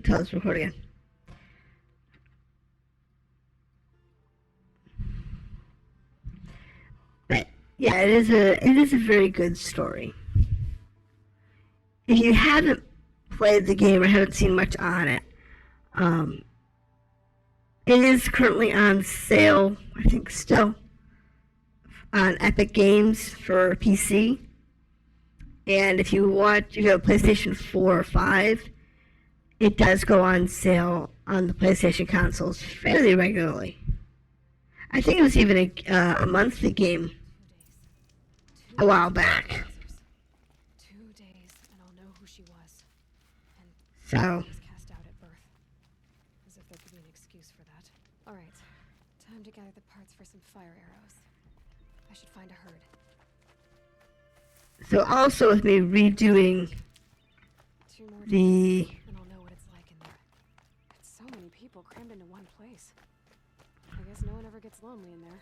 tell us to record again. But yeah, it is a very good story. If you haven't played the game or haven't seen much on it, it is currently on sale, I think still, on Epic Games for PC. And if you have a PlayStation 4 or 5, it does go on sale on the PlayStation consoles fairly regularly. I think it was even a monthly game a while back. 2 days, and I'll know who she was. And So was cast out at birth. As if there could be an excuse for that. All right, time to gather the parts for some fire arrows. I should find a herd. So also with me redoing 2 more the days, and I'll know what it's like in there. It's so many people crammed into one place. I guess no one ever gets lonely in there.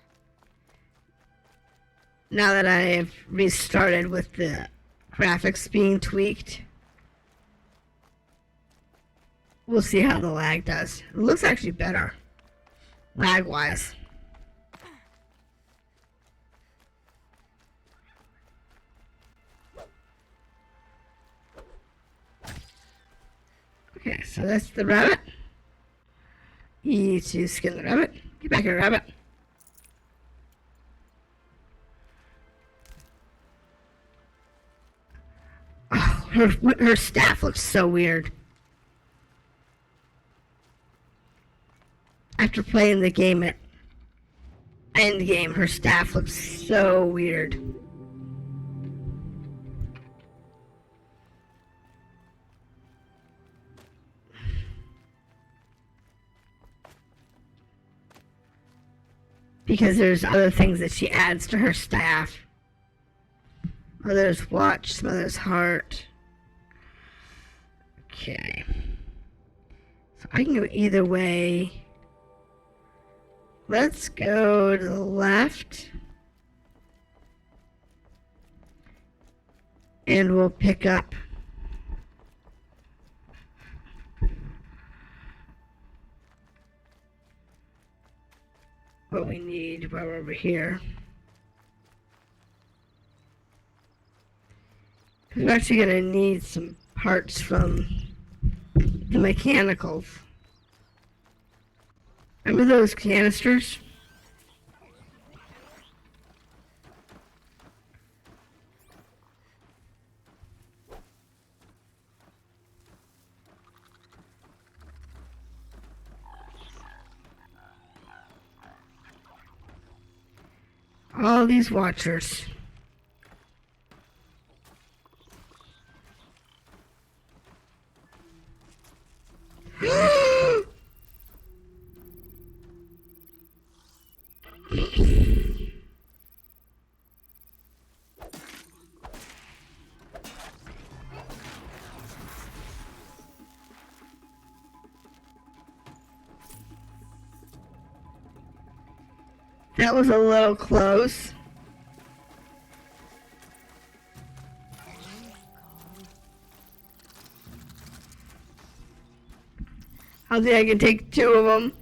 now that I have restarted with the graphics being tweaked, we'll see how the lag does. It looks actually better, lag-wise. Okay, so that's the rabbit. You need to skin the rabbit. Get back here, rabbit. Oh, her staff looks so weird. After playing the game at end game, her staff looks so weird. Because there's other things that she adds to her staff. Mother's watch, mother's heart. Okay. So I can go either way. Let's go to the left. And we'll pick up what we need while we're over here. Because we're actually going to need some parts from the mechanicals. Remember those canisters? All these watchers. That was a little close. I think I can take 2 of them.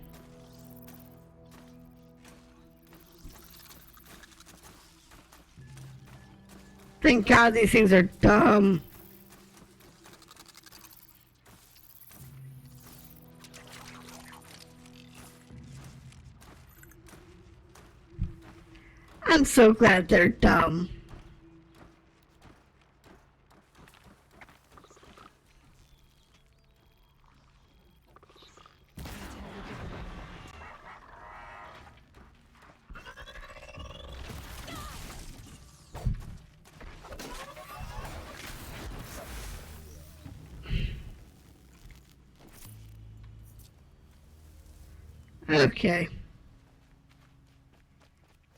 Thank God these things are dumb. I'm so glad they're dumb. Okay.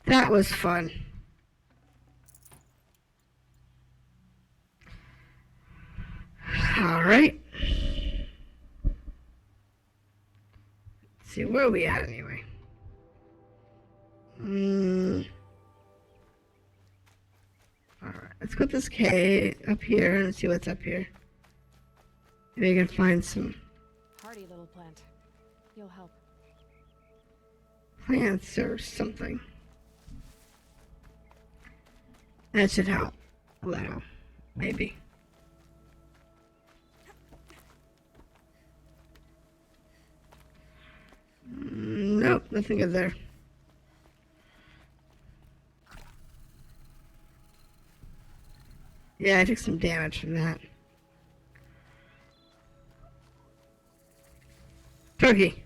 That was fun. All right. Let's see, where are we at anyway? All right, let's put this K up here and see what's up here. Maybe I can find some hardy little plant. You'll help. Plants or something. That should help. A little. Maybe. Nope, nothing good there. Yeah, I took some damage from that. Turkey.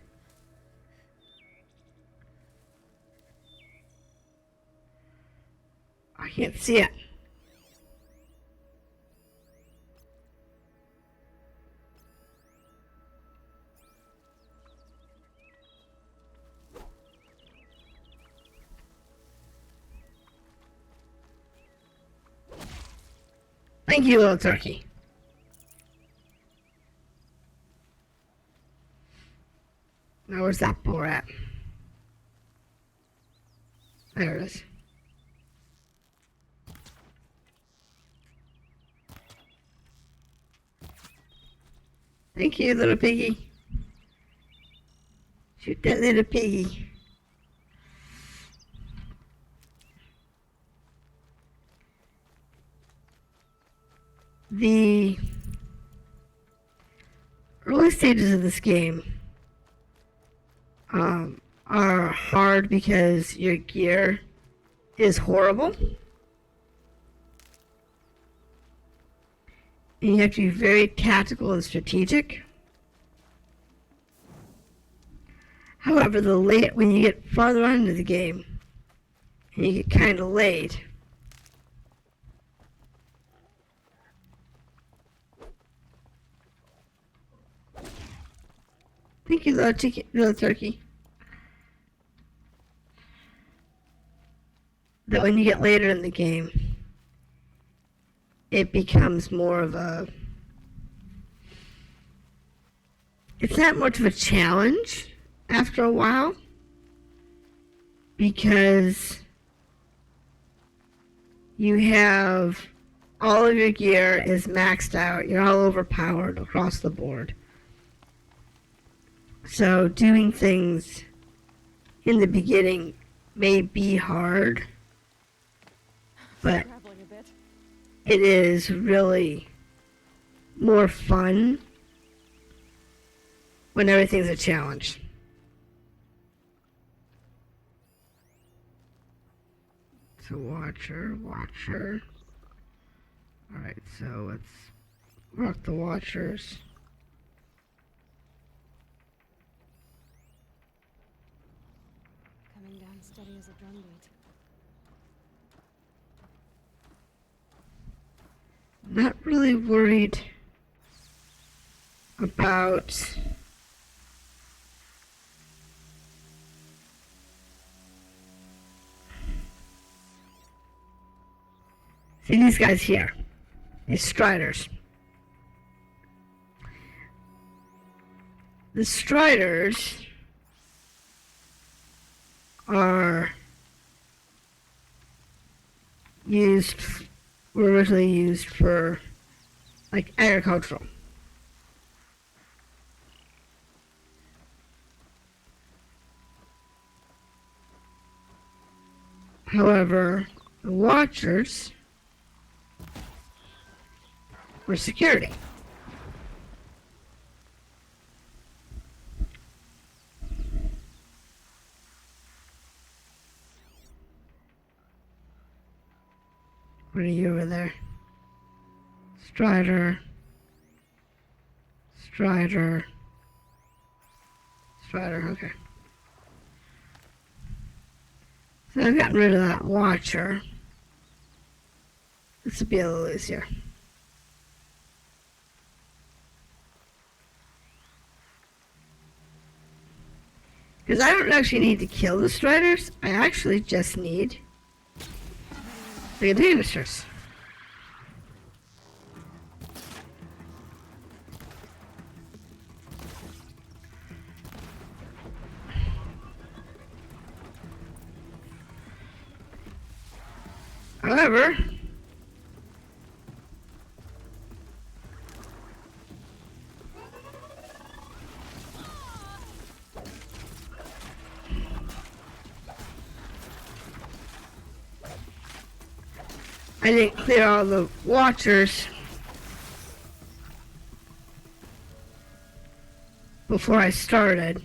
I can't see it. Thank you, little turkey. Now where's that boar at? There it is. Thank you, little piggy. Shoot that little piggy. The early stages of this game are hard because your gear is horrible. And you have to be very tactical and strategic. However, when you get farther on into the game, and you get kind of late, thank you, little turkey. That when you get later in the game, it becomes more of a... It's not much of a challenge after a while, because you have all of your gear is maxed out. You're all overpowered across the board. So doing things in the beginning may be hard, but it is really more fun when everything's a challenge. So watcher. Alright, so let's mark the watchers. Coming down steady as a drumbeat. Not really worried about see these guys here, these striders. The striders were originally used for like agricultural. However, the watchers were security. What are you over there? Strider, okay. So I've gotten rid of that watcher. This would be a little easier. Because I don't actually need to kill the striders, I actually just need the canisters. However, I didn't clear all the watchers before I started.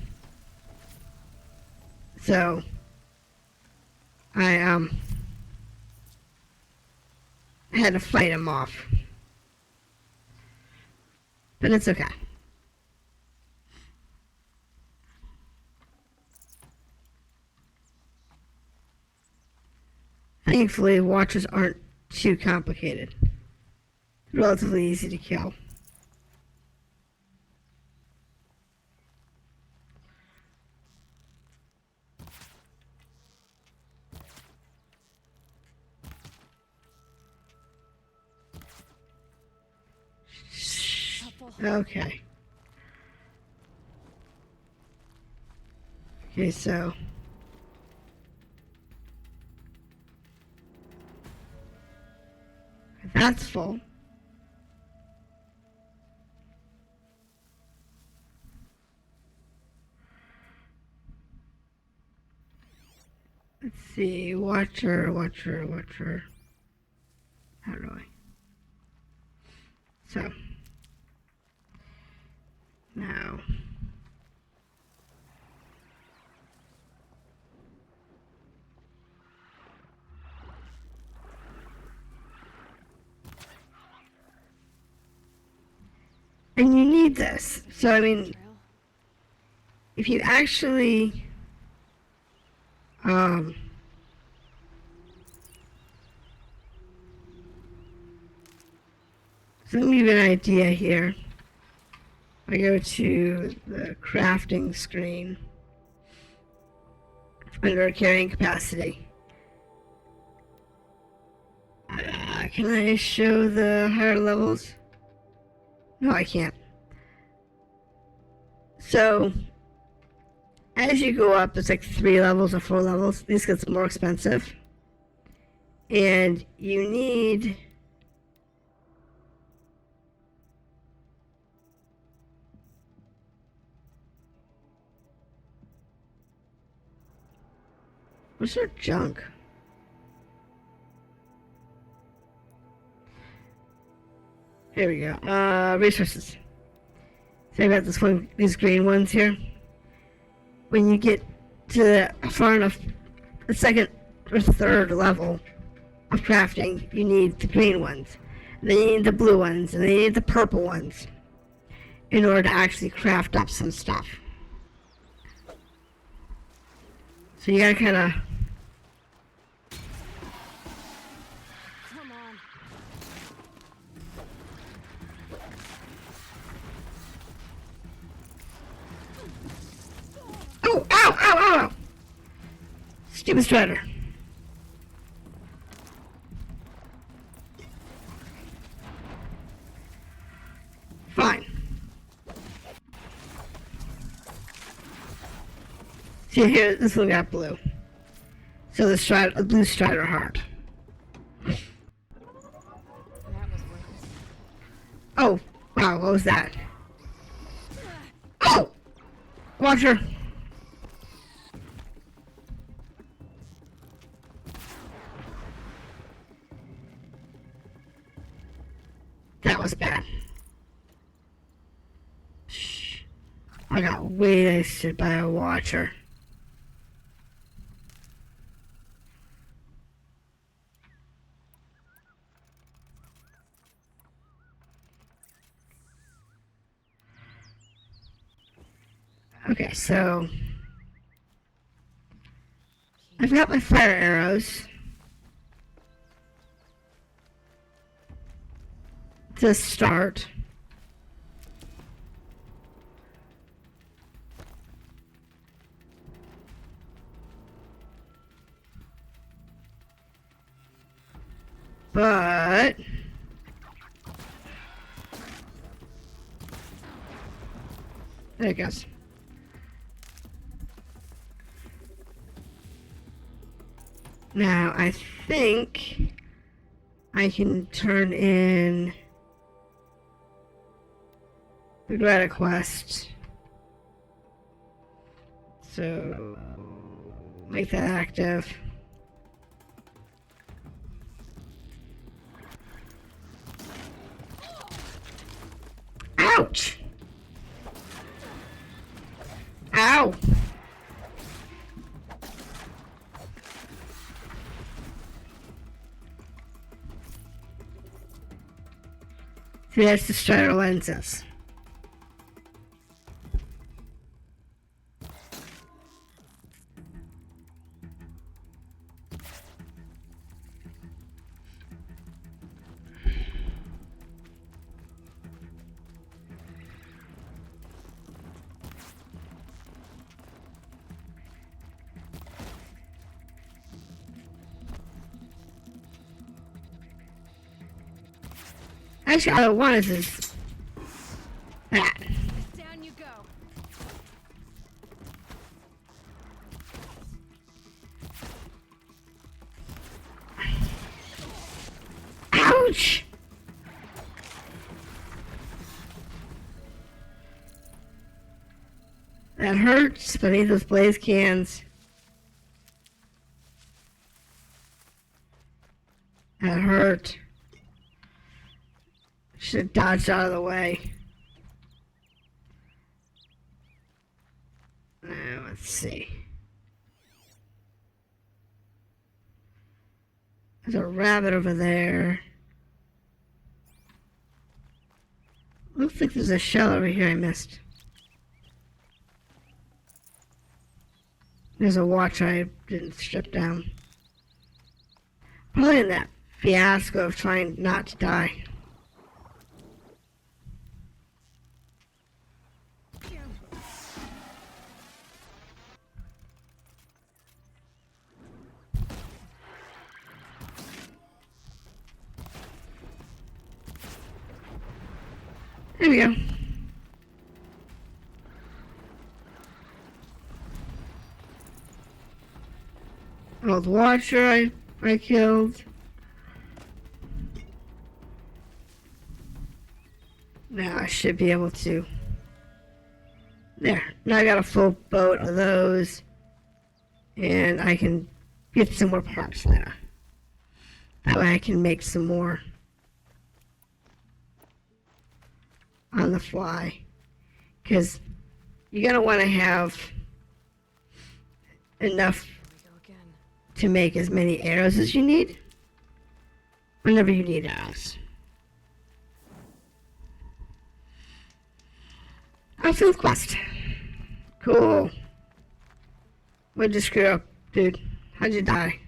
So I had to fight him off. But it's okay. Thankfully, watchers aren't too complicated. Relatively easy to kill. Okay. Okay, so that's full. Let's see, watcher. How do I? So, now. And you need this. So, I mean, if you actually, so let me give you an idea here. I go to the crafting screen under carrying capacity. Can I show the higher levels? No, I can't. So, as you go up, there's like 3 levels or 4 levels. This gets more expensive. And you need what's their junk? Here we go. Resources. So I got this one, these green ones here. When you get to far enough, the second or third level of crafting, you need the green ones. And then you need the blue ones, and then you need the purple ones in order to actually craft up some stuff. So you gotta kind of. Come on. Oh, ow, ow, ow, ow! Stupid strider. Fine. See here, this one got blue. So the blue strider heart. That was worthless. Oh, wow, what was that? Oh! Watcher! That was bad. Shh. I got wasted by a watcher. Okay, so I've got my fire arrows to start. But there it goes. Now I think I can turn in the Greta quest. So make that active. Ow! See, that's the strider lenses. Actually, all I want is that. Down you go. Ouch! That hurts, but I need those blaze cans. That hurt. Should have dodged out of the way. Let's see. There's a rabbit over there. Looks like there's a shell over here I missed. There's a watch I didn't strip down. Probably in that fiasco of trying not to die. There we go. Old watcher I killed. Now I should be able to. There. Now I got a full boat of those. And I can get some more parts now. That way I can make some more on the fly. Because you're going to want to have enough to make as many arrows as you need whenever you need arrows. Outfield quest. Cool. What'd you screw up, dude? How'd you die?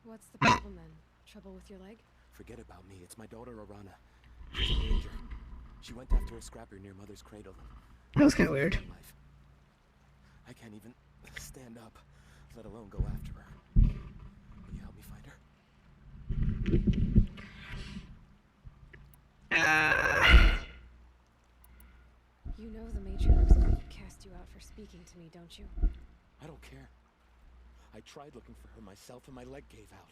What's the problem then? Trouble with your leg? Forget about me. It's my daughter, Arana. She's in danger. She went after a scrapper near Mother's cradle. That was kind of weird. I can't even stand up, let alone go after her. Will you help me find her? You know the matriarchs will cast you out for speaking to me, don't you? I don't care. I tried looking for her myself and my leg gave out.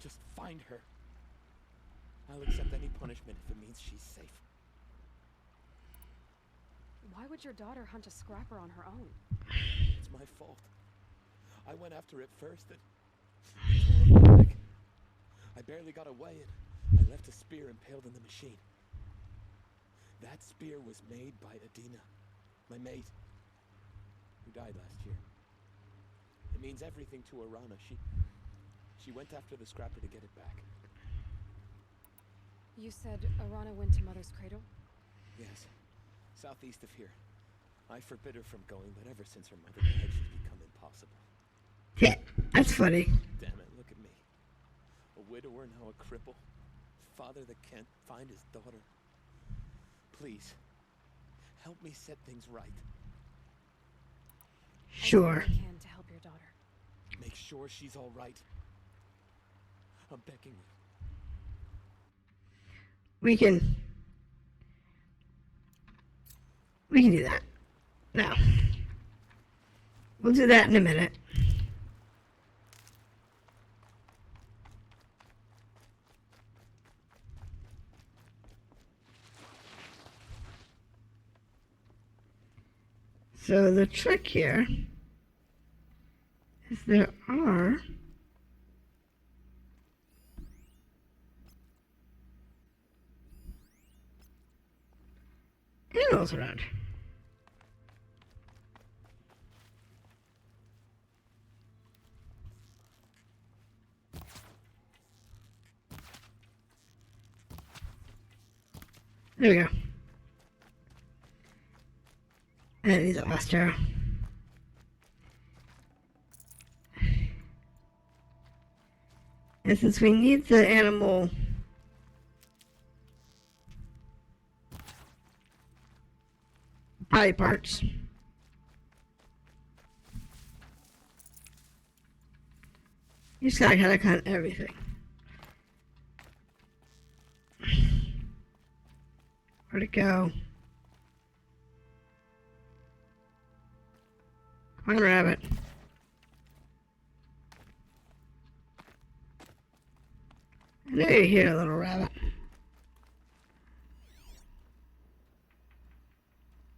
Just find her. I'll accept any punishment if it means she's safe. Why would your daughter hunt a scrapper on her own? It's my fault. I went after it first and tore up my leg. I barely got away and I left a spear impaled in the machine. That spear was made by Adina, my mate, who died last year. It means everything to Arana. She went after the scrapper to get it back. You said Arana went to Mother's cradle? Yes, southeast of here. I forbid her from going, but ever since her mother died, she's become impossible. Yeah, that's funny. Damn it, look at me. A widower, now a cripple. Father that can't find his daughter. Please, help me set things right. Sure. I can to help your daughter. Make sure she's all right. I'm begging you. We can do that. Now, we'll do that in a minute. So the trick here is there are animals around. There we go. And these are last arrow. And since we need the animal body parts, you just gotta kind of cut everything. Where'd it go? Come on, rabbit. I know you're here, little rabbit.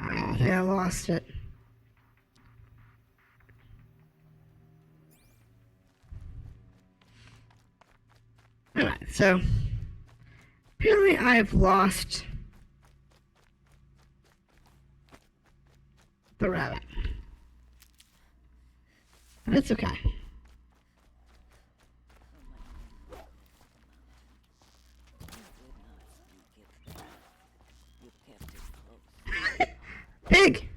Oh, I think I lost it. Alright, so apparently I've lost the rabbit. But it's okay. Pig!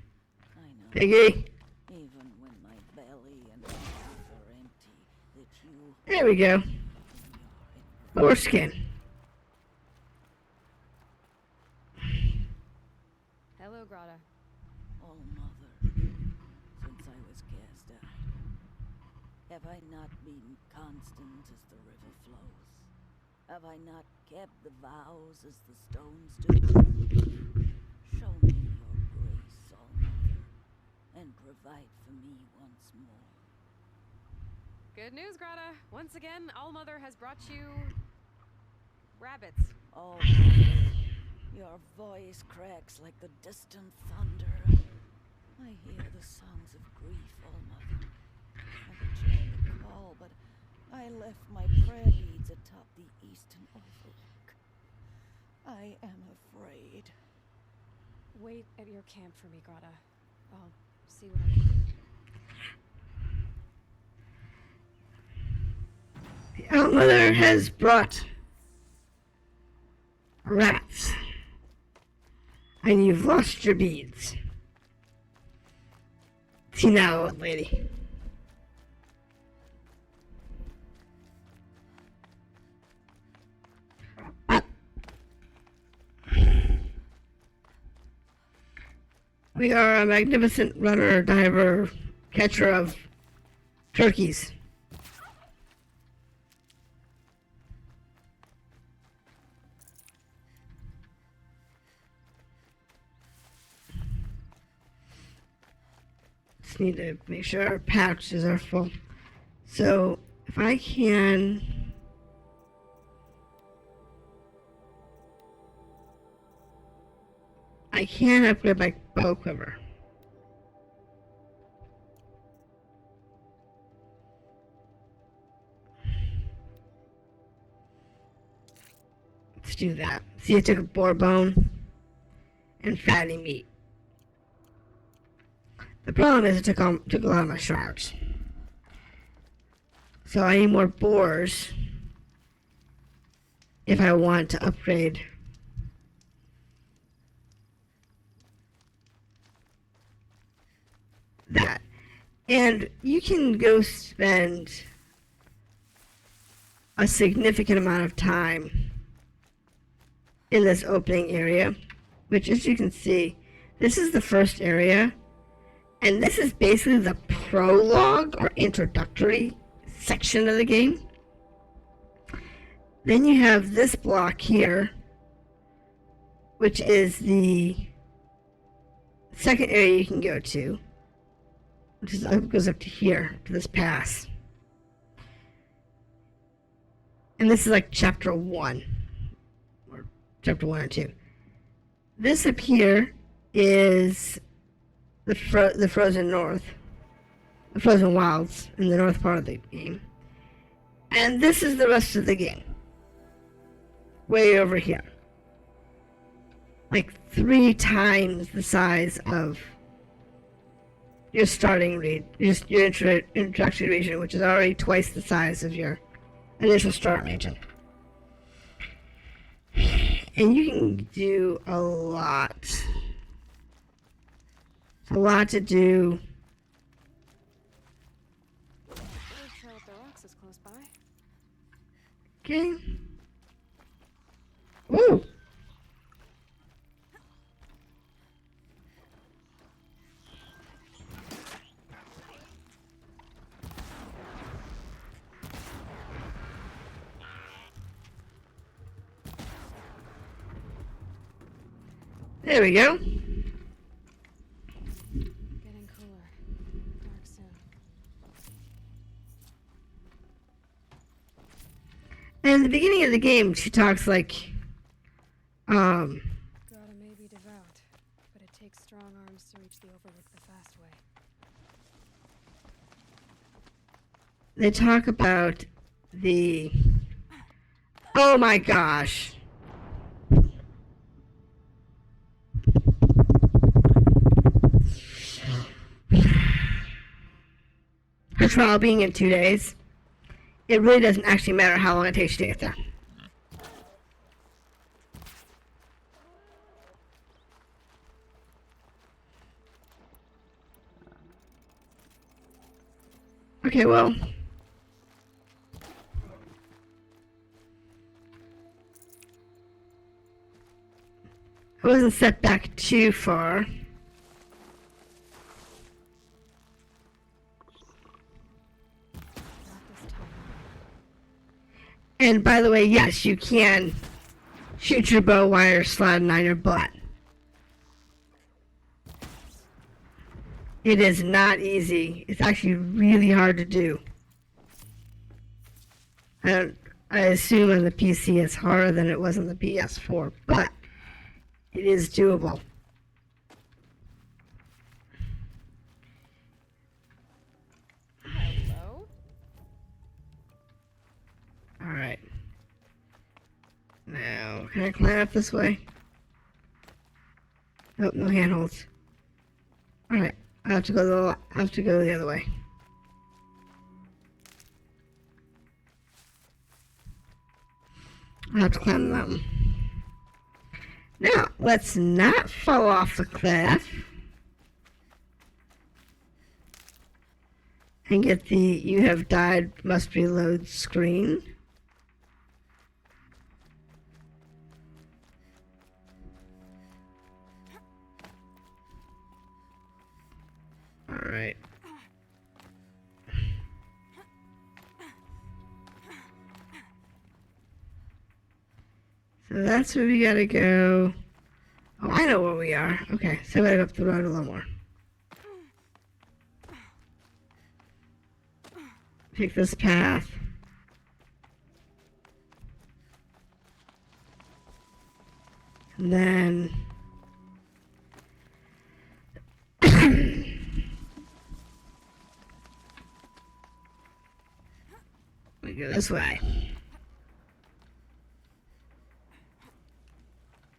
Piggy! Even when my belly and eyes are empty, that you There we go. More skin. Hello, Grata. Oh, Mother, since I was cast out, have I not been constant as the river flows? Have I not kept the vows as the stones do? Show me your grace, All Mother, and provide for me once more. Good news, Grata. Once again, All-Mother has brought you rabbits. Oh, Mother, your voice cracks like the distant thunder. I hear the songs of grief, All Mother. I could join the call, but I left my prayer beads atop the eastern overlook. I am afraid. Wait at your camp for me, Grata. I'll see what I can do. The Outmother has brought rats. And you've lost your beads. See now, old lady. We are a magnificent runner, diver, catcher of turkeys. Just need to make sure our pouches are full. So if I can upgrade my bow quiver. Let's do that. See, I took a boar bone and fatty meat. The problem is it took a lot of my shards. So I need more boars if I want to upgrade that. And you can go spend a significant amount of time in this opening area, which, as you can see, this is the first area, and this is basically the prologue or introductory section of the game. Then you have this block here, which is the second area you can go to, which is, goes up to here, to this pass. And this is like chapter 1, or chapter 1 or 2. This up here is the frozen north, the frozen wilds in the north part of the game. And this is the rest of the game, way over here. like 3 times the size of your starting your introductory region, which is already twice the size of your initial start region. And you can do a lot. It's a lot to do. Trail up the rocks is close by. Okay. Woo! There we go. Getting cooler. Dark soon. And in the beginning of the game, she talks like, Gotta may be devout, but it takes strong arms to reach the overlook the fast way. they talk about the, oh my gosh. Her trial being in 2 days, it really doesn't actually matter how long it takes you to get there. Okay, well. I wasn't set back too far. And by the way, yes, you can shoot your bow while you're sliding on your butt. It is not easy. It's actually really hard to do. I assume on the PC it's harder than it was on the PS4, but it is doable. Hello? Alright. Now, can I climb up this way? Nope, no handholds. Alright, I have to go the other way. I have to climb the mountain. Now, let's not fall off the cliff. And get the "you have died, must reload" screen. Alright. So that's where we gotta go. Oh, I know where we are. Okay, so we gotta go up the road a little more. Take this path. And then we go this way.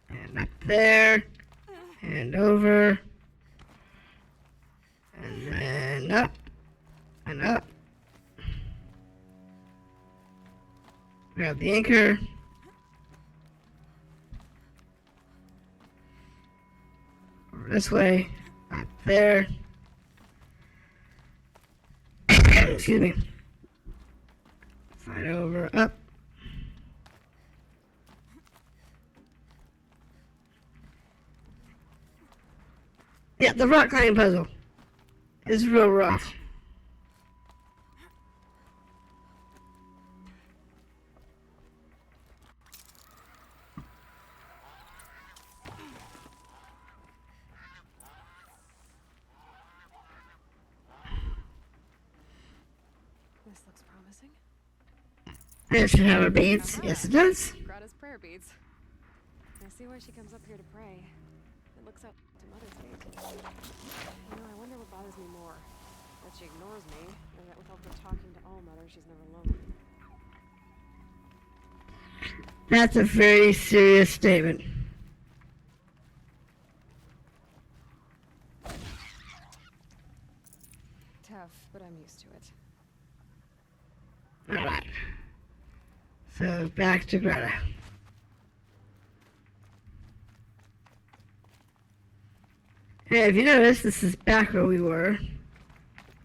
And up there. And over. And then up. And up. Grab the anchor. Over this way. Up there. Excuse me. Slide over, up. Yeah, the rock climbing puzzle is real rough. This looks promising. It should have our beads. Yes, it does. Greta's prayer beads. I see why she comes up here to pray. It looks up to Mother's faith. You know, I wonder what bothers me more. That she ignores me, or that with all her talking to All Mother, she's never lonely. That's a very serious statement. used to it. Alright. So, back to Greta. Hey, if you notice, this is back where we were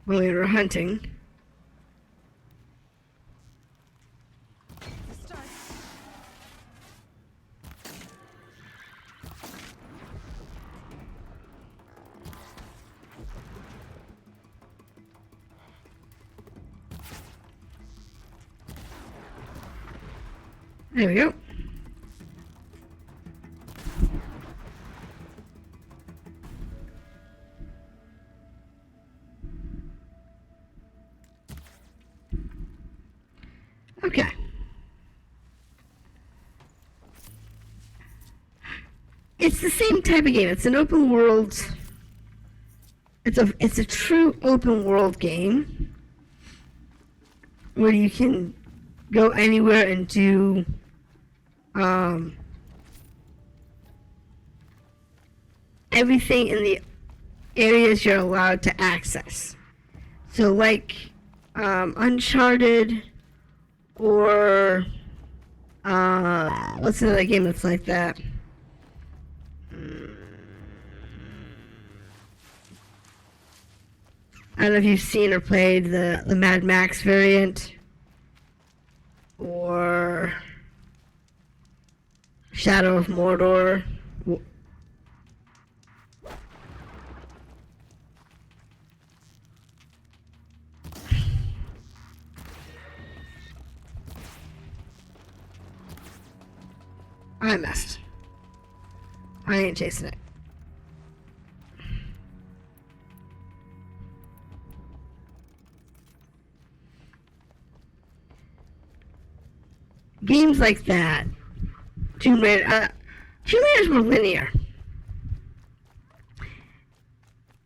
when we were hunting. Start. There we go. Okay. It's the same type of game. It's an open world. It's a true open world game where you can go anywhere and do everything in the areas you're allowed to access. So like Uncharted or what's another game that's like that? I don't know if you've seen or played the Mad Max variant or Shadow of Mordor. I missed. I ain't chasing it. Games like that, Tomb Raider is more linear.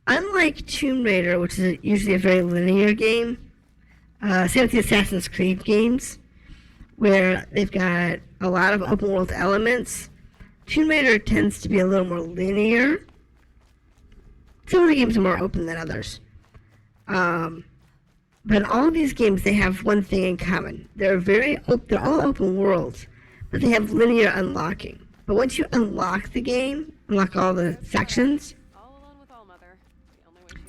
Unlike Tomb Raider, which is usually a very linear game, same with the Assassin's Creed games, where they've got a lot of open world elements. Tomb Raider tends to be a little more linear. Some of the games are more open than others. But all of these games, they have one thing in common. They're all open worlds, but they have linear unlocking. But once you unlock the game, unlock all the sections, All alone with All Mother. The only way she knows.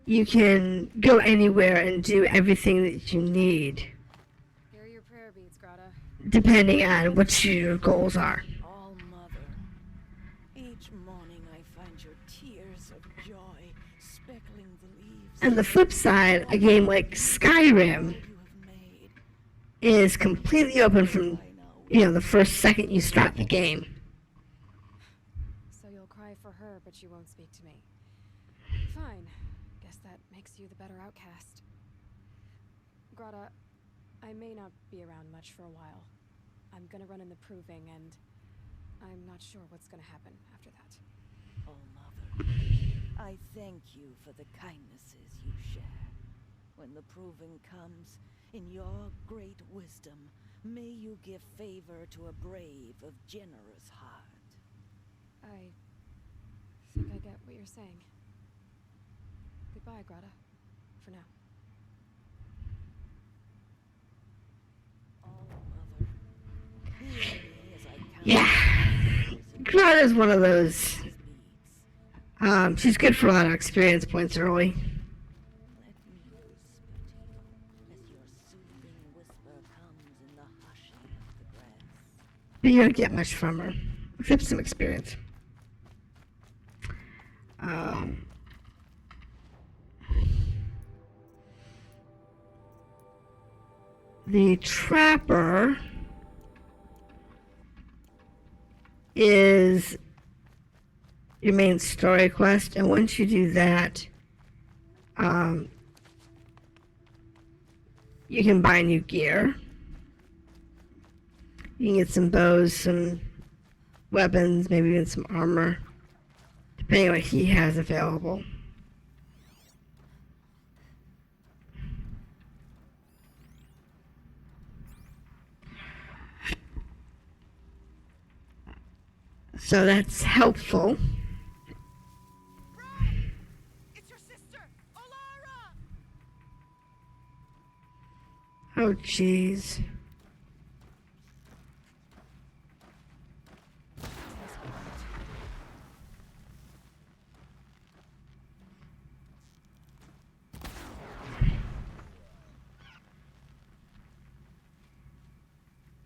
you can go anywhere and do everything that you need, Here are your prayer beads, Greta. depending on what your goals are. All Mother, each morning I find your tears of joy speckling the leaves. On the flip side, a game like Skyrim You have made. is completely open from, the first second you start the game. So you'll cry for her, but you won't speak to me. Fine. Guess that makes you the better outcast. Greta, I may not be around much for a while. I'm gonna run in the proving, and I'm not sure what's gonna happen after that. Oh, Mother, I thank you for the kindnesses you share. When the proving comes, in your great wisdom, may you give favor to a brave of generous heart. I think I get what you're saying. Goodbye, Greta. For now. Oh, Mother, hear me as I count Yeah. Greta's one of those. these beads. She's good for a lot of experience points early. Let me whisper to you as your soothing whisper comes in the hushing of the grass. But you don't get much from her, except some experience. The Trapper is your main story quest, and once you do that, you can buy new gear. You can get some bows, some weapons, maybe even some armor, depending on what he has available. So that's helpful. It's your sister, Alara! Oh, jeez.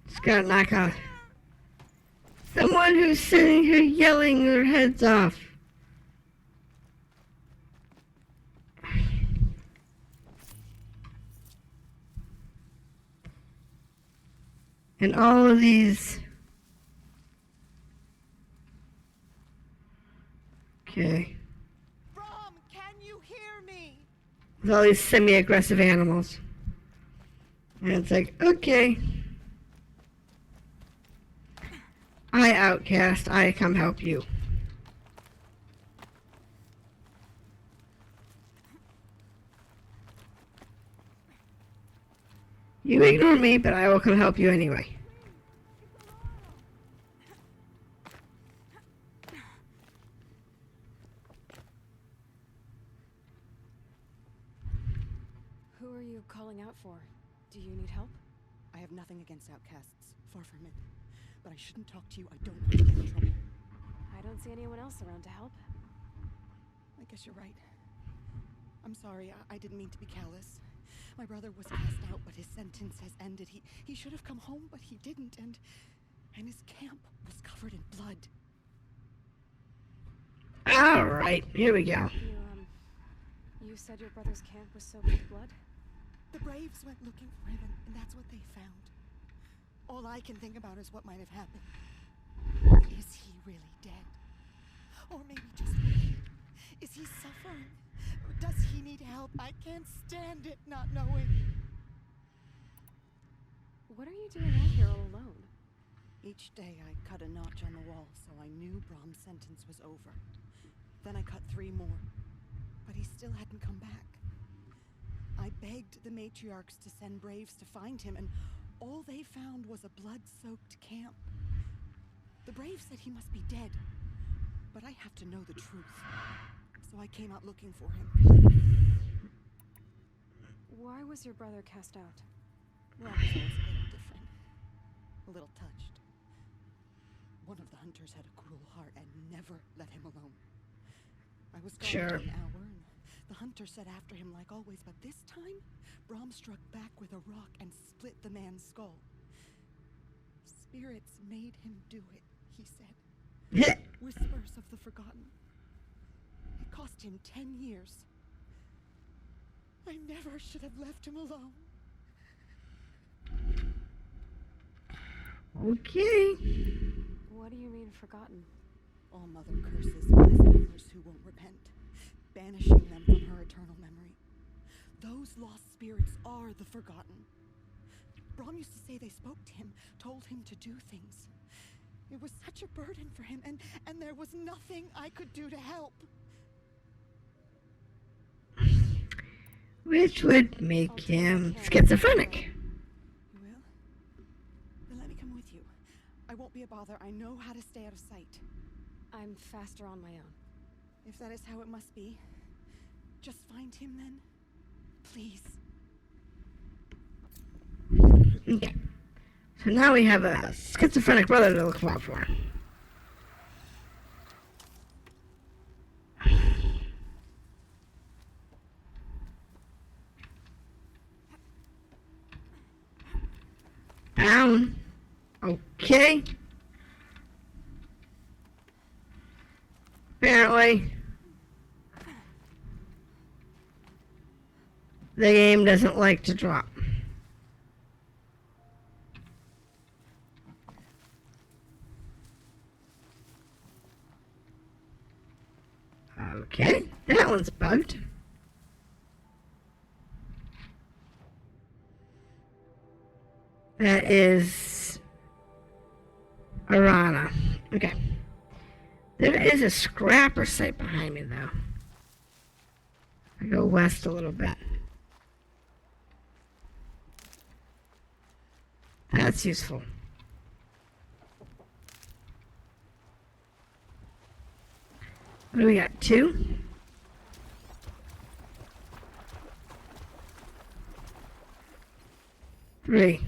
Just gotta knock out someone who's sitting here yelling their heads off. And all of these. Okay. Brom, can you hear me? With all these semi-aggressive animals. And it's like, okay. I outcast, I come help you. You ignore me, but I will come help you anyway. Who are you calling out for? Do you need help? I have nothing against outcasts. Far from it. But I shouldn't talk to you. I don't want to get in trouble. I don't see anyone else around to help. I guess you're right. I'm sorry. I didn't mean to be callous. My brother was cast out, but his sentence has ended. He should have come home, but he didn't, and his camp was covered in blood. All right, here we go. You said your brother's camp was soaked with blood? The Braves went looking for him, and that's what they found. All I can think about is what might have happened. Is he really dead? Or maybe just waiting? Is he suffering? Does he need help? I can't stand it not knowing. What are you doing out here all alone? Each day I cut a notch on the wall, so I knew Brom's sentence was over. Then I cut 3 more, but he still hadn't come back. I begged the matriarchs to send Braves to find him, and all they found was a blood-soaked camp. The Braves said he must be dead, but I have to know the truth. So I came out looking for him. Why was your brother cast out? Rob was always a little different. A little touched. One of the hunters had a cruel heart and never let him alone. I was gone for an hour, and the hunter set after him like always, but this time, Brom struck back with a rock and split the man's skull. Spirits made him do it, he said. Whispers of the forgotten. It cost him 10 years. I never should have left him alone. Okay. What do you mean, forgotten? All Mother curses blasphemers who won't repent, banishing them from her eternal memory. Those lost spirits are the forgotten. Brom used to say they spoke to him, told him to do things. It was such a burden for him, and there was nothing I could do to help. Which would make him schizophrenic. You will? Then let me come with you. I won't be a bother. I know how to stay out of sight. I'm faster on my own. If that is how it must be, just find him then. Please. Okay. So now we have a schizophrenic brother to look out for. Down. Okay. Apparently, the game doesn't like to drop. Okay, that one's bugged. That is Arana. Okay. There is a scrapper site behind me, though. I go west a little bit. That's useful. What do we got? 2? 3.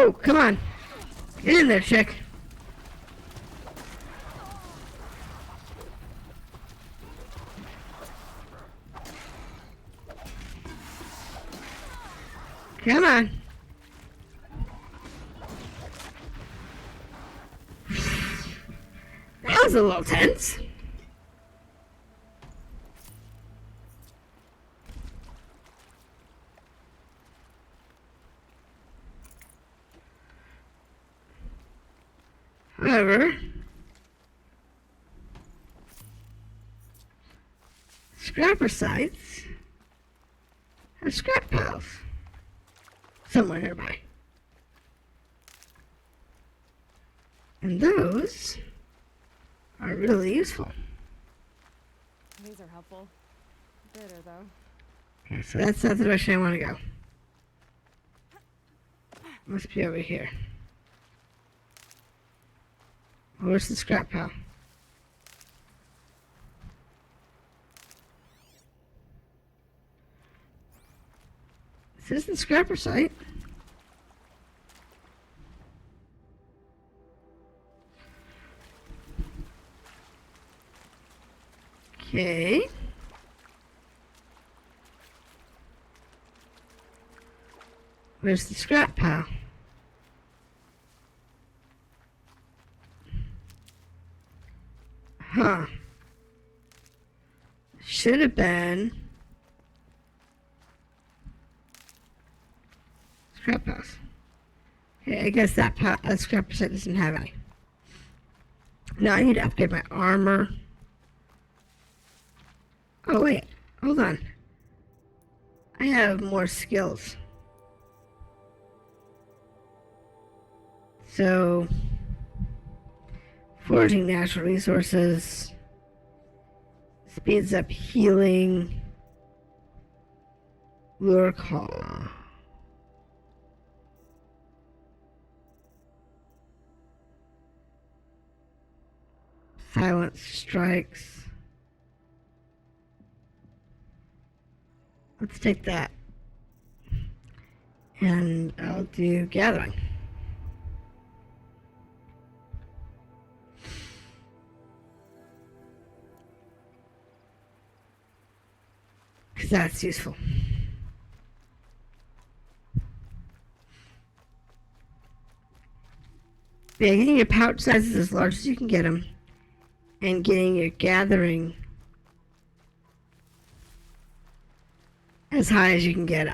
Oh, come on. Get in there, chick. Come on. That was a little tense. However, scrapper sites have scrap piles somewhere nearby. And those are really useful. These are helpful. Bitter, though. Okay, so that's not the direction I want to go. Must be over here. Where's the scrap pile? This is the scrapper site. Okay. Where's the scrap pile? Huh. Should have been scrap piles. Okay, I guess that scrapper site doesn't have any. Now I need to upgrade my armor. Oh wait, hold on. I have more skills. So, foraging natural resources speeds up healing. Lure call. Silence strikes. Let's take that. And I'll do gathering. Because that's useful. Yeah, getting your pouch sizes as large as you can get them, and getting your gathering as high as you can get it.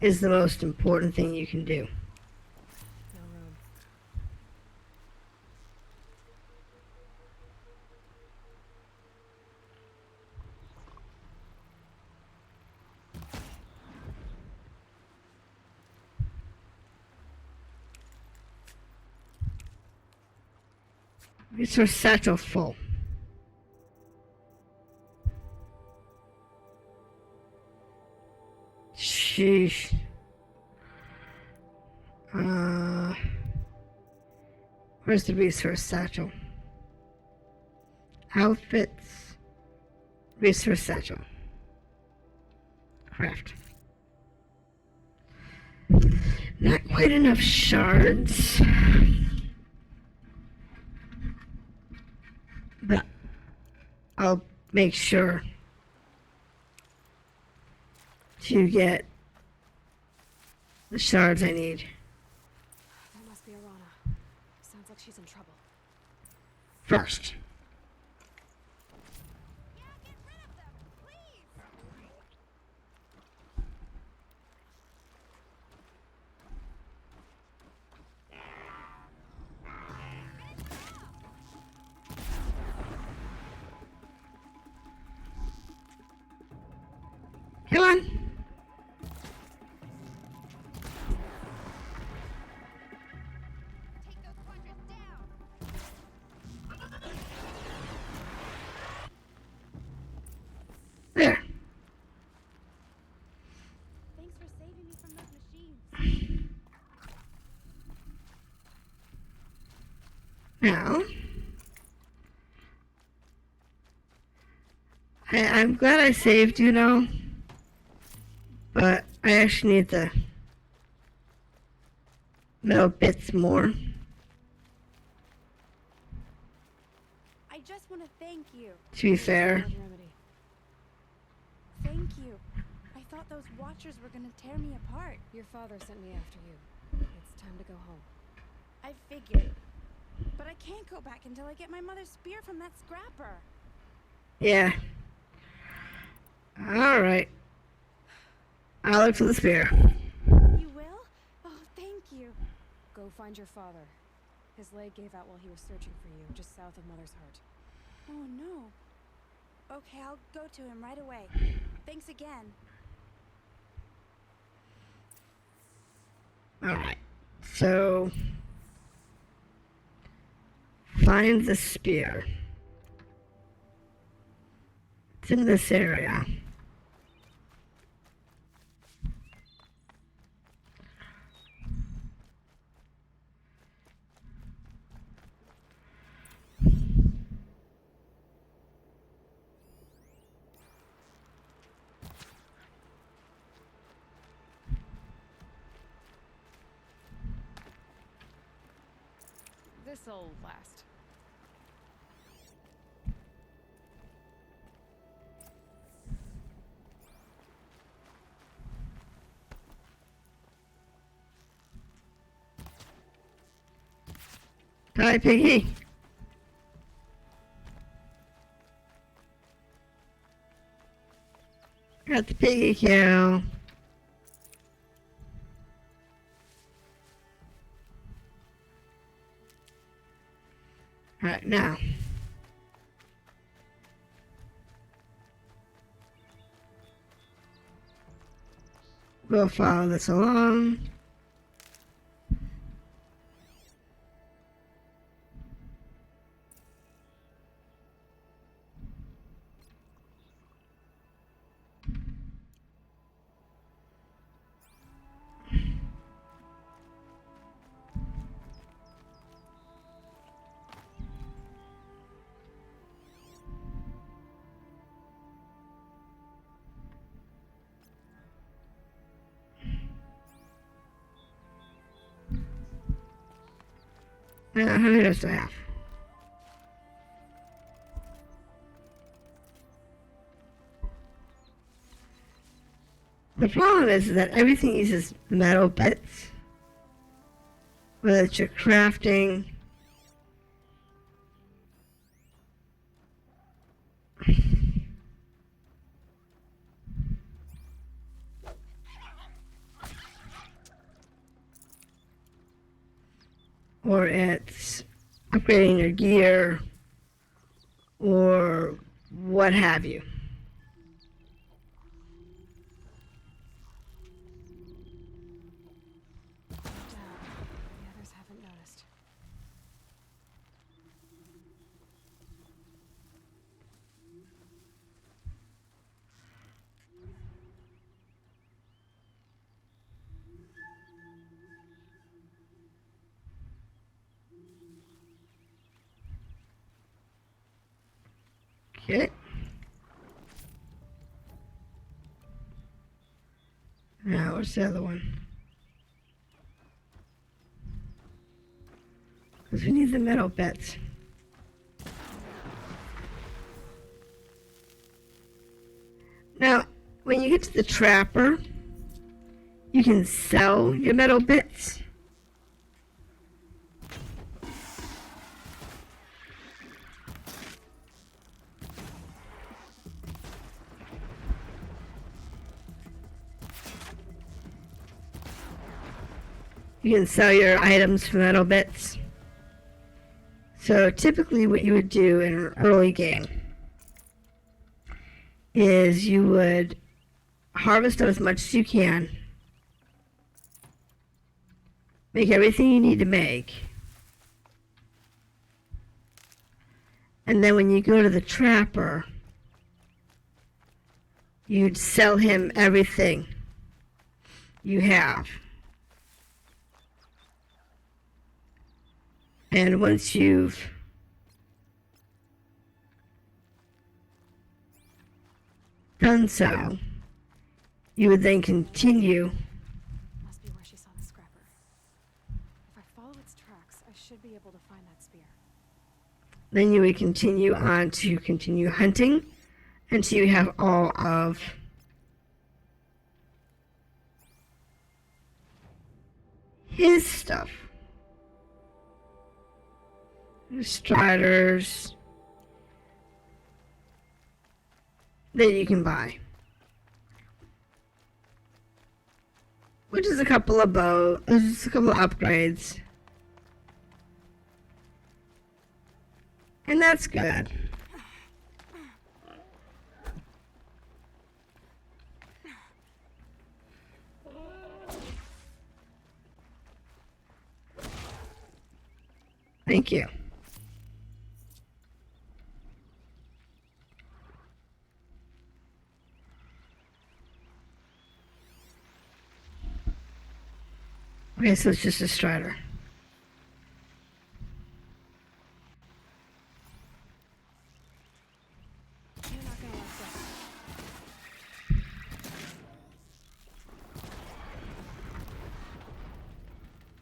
Is the most important thing you can do. No room. Resource satchel full. Sheesh. Where's the resource satchel? Outfits. Resource satchel. Craft. Not quite enough shards. But I'll make sure to get the shards I need. That must be Arana. Sounds like she's in trouble. First. Come on. Take those quadrants down. There. Thanks for saving me from those machines. Now, I'm glad I saved, you know, but I actually need the metal bits more. I just want to thank you. To be fair. Blood remedy. Thank you. I thought those watchers were gonna tear me apart. Your father sent me after you. It's time to go home. I figured. But I can't go back until I get my mother's spear from that scrapper. Yeah. Alright. I'll look for the spear. You will? Oh, thank you. Go find your father. His leg gave out while he was searching for you, just south of Mother's Heart. Oh, no. Okay, I'll go to him right away. Thanks again. Alright. So, find the spear. It's in this area. This'll last. Hi, Piggy. Got the piggy cow. Alright, now. We'll follow this along. How many does I have? The problem is that everything uses metal bits. Whether it's your crafting. Or it's upgrading your gear, or what have you. The others haven't noticed. Okay. Now, what's the other one? Because we need the metal bits. Now, when you get to the trapper, you can sell your metal bits. You can sell your items for metal bits. So typically what you would do in an early game is you would harvest as much as you can. Make everything you need to make. And then when you go to the trapper, you'd sell him everything you have. And once you've done so, you would then continue. Must be where she saw the scrapper. If I follow its tracks, I should be able to find that spear. Then you would continue on to continue hunting until you have all of his stuff. Striders that you can buy. Which is a couple of just a couple of upgrades. And that's good. Thank you. Okay, so it's just a strider. You're not gonna like this.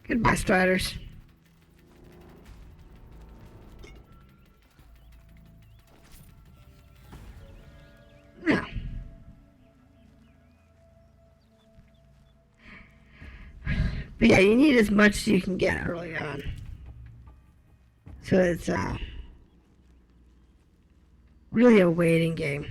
Goodbye, striders. Now, but yeah, you need as much as you can get early on. So it's really a waiting game.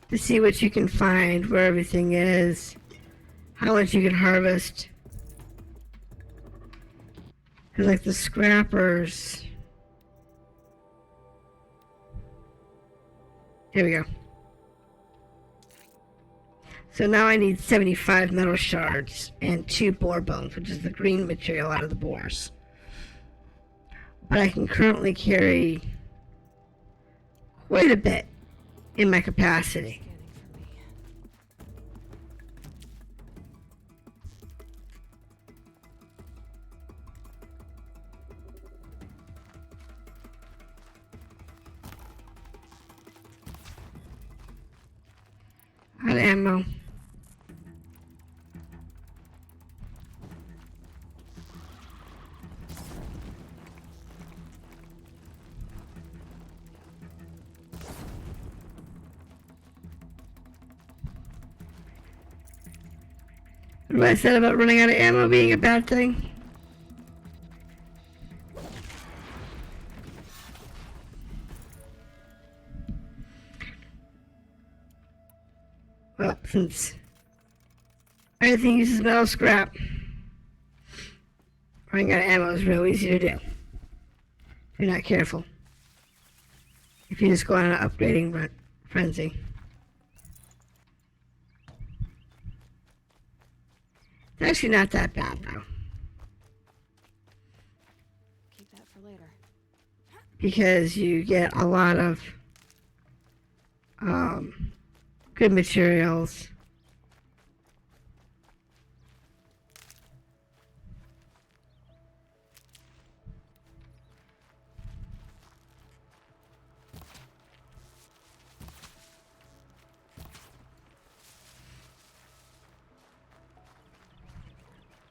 To see what you can find, where everything is, how much you can harvest. Because like the scrappers. Here we go. So now I need 75 metal shards and 2 boar bones, which is the green material out of the boars. But I can currently carry quite a bit in my capacity. Out of ammo. What I said about running out of ammo being a bad thing? Well, since everything uses metal scrap, running out of ammo is real easy to do. If you're not careful. If you just go on an upgrading frenzy. It's actually not that bad, though. Keep that for later. Because you get a lot of good materials.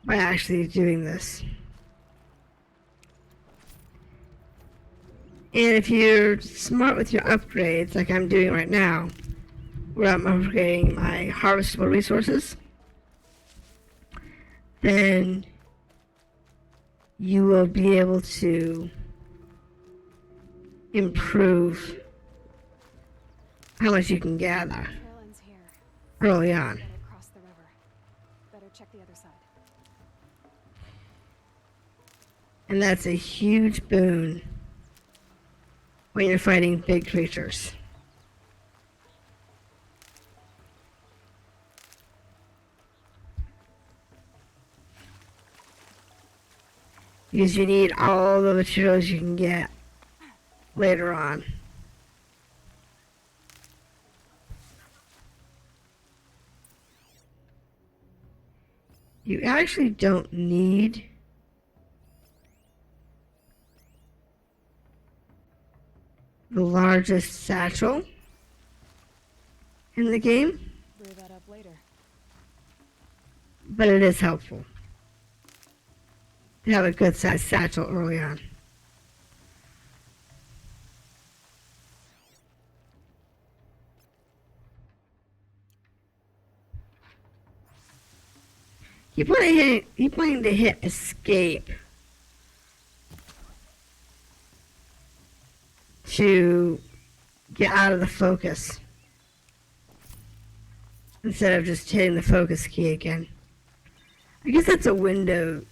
By actually doing this. And if you're smart with your upgrades, like I'm doing right now, where I'm upgrading my harvestable resources, then you will be able to improve how much you can gather Trail ends here. early on. Gotta cross check the other side. And that's a huge boon when you're fighting big creatures. Because you need all the materials you can get later on. You actually don't need the largest satchel in the game, Brew that up later. but it is helpful to have a good sized satchel early on. Keep wanting to hit escape to get out of the focus instead of just hitting the focus key again. I guess that's a Windows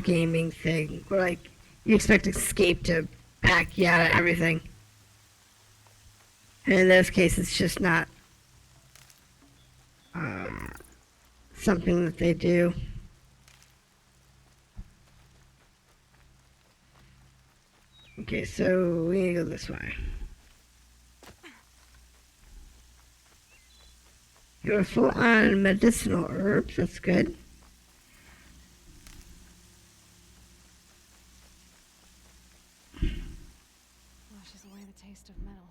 gaming thing, where like you expect escape to pack you out of everything. And in those cases, it's just not something that they do. Okay, so we need to go this way. You're full on medicinal herbs, that's good. Washes away the taste of metal.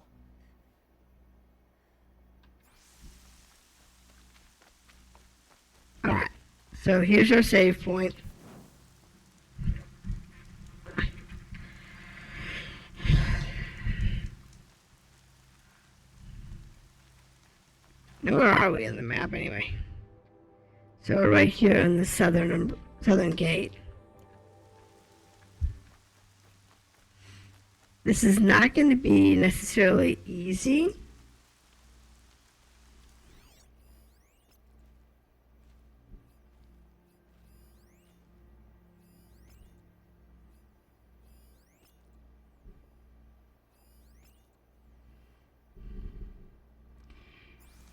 Alright, so here's our save point. Now, where are we on the map anyway? So we're right here in the southern gate. This is not going to be necessarily easy.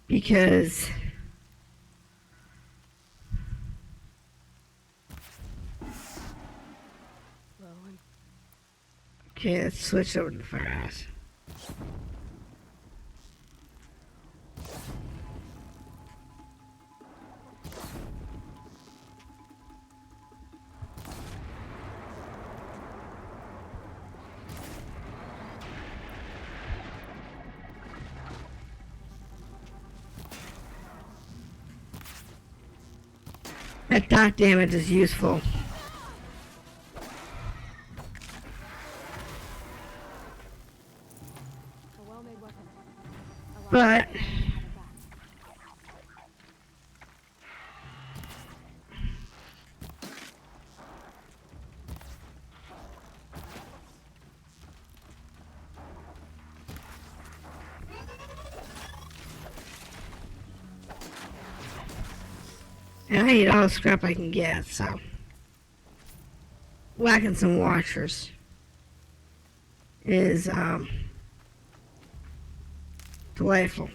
Because okay, let's switch over to the firehouse. That dot damage is useful. A well-made weapon. But and I need all the scrap I can get, so whacking some washers is delightful.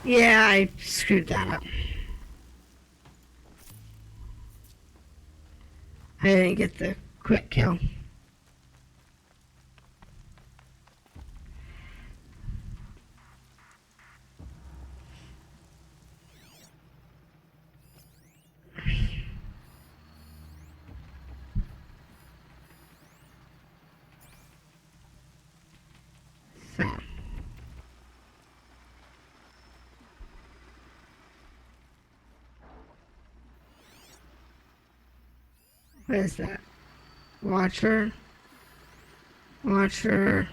Yeah, I screwed that up. I didn't get the quick kill. So. What is that? Watcher? Watcher.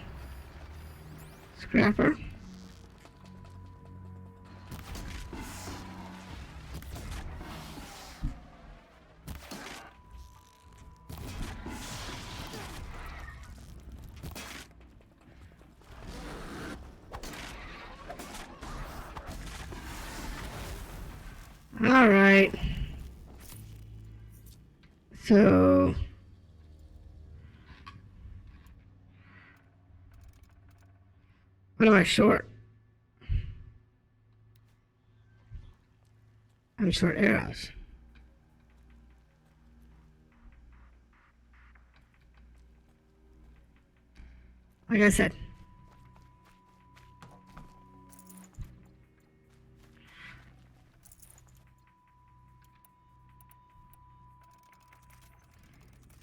Scrapper. All right. So what am I short? I'm short arrows. Like I said.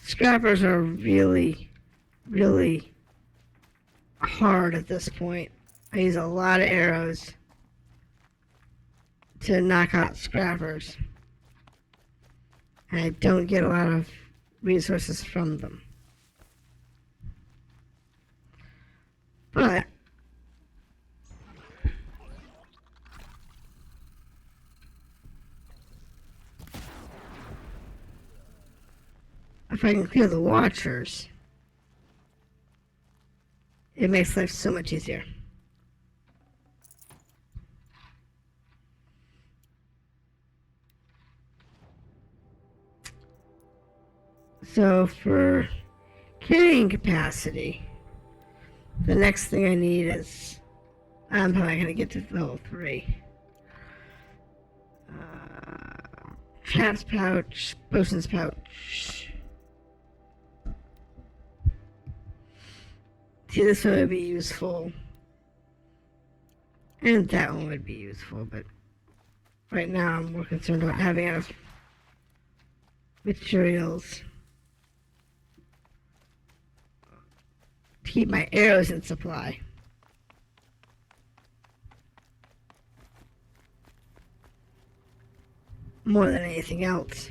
Scrappers are really, really hard at this point. I use a lot of arrows to knock out scrappers. And I don't get a lot of resources from them. But if I can clear the watchers, it makes life so much easier. So for carrying capacity, the next thing I need is, I'm probably going to get to level 3. Cat's pouch, potion's pouch. See, this one would be useful. And that one would be useful, but right now I'm more concerned about having enough materials to keep my arrows in supply. More than anything else.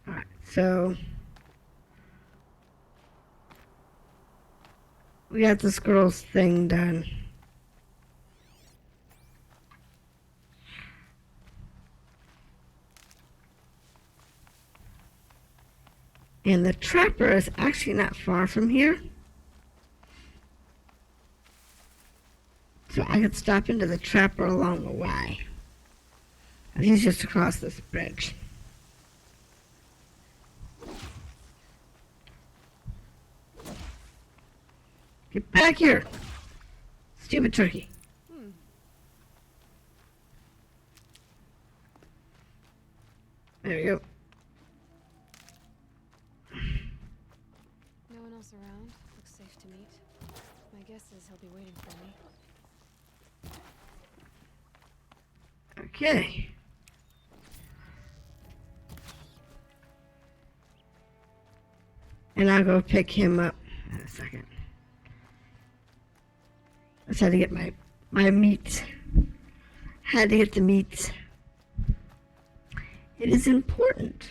Alright, so we got this girl's thing done. And the trapper is actually not far from here. So I could stop into the trapper along the way. And he's just across this bridge. Get back here, stupid turkey. There we go. No one else around. Looks safe to meet. My guess is he'll be waiting for me. Okay. And I'll go pick him up in a second. I just had to get my meat. Had to get the meat. It is important.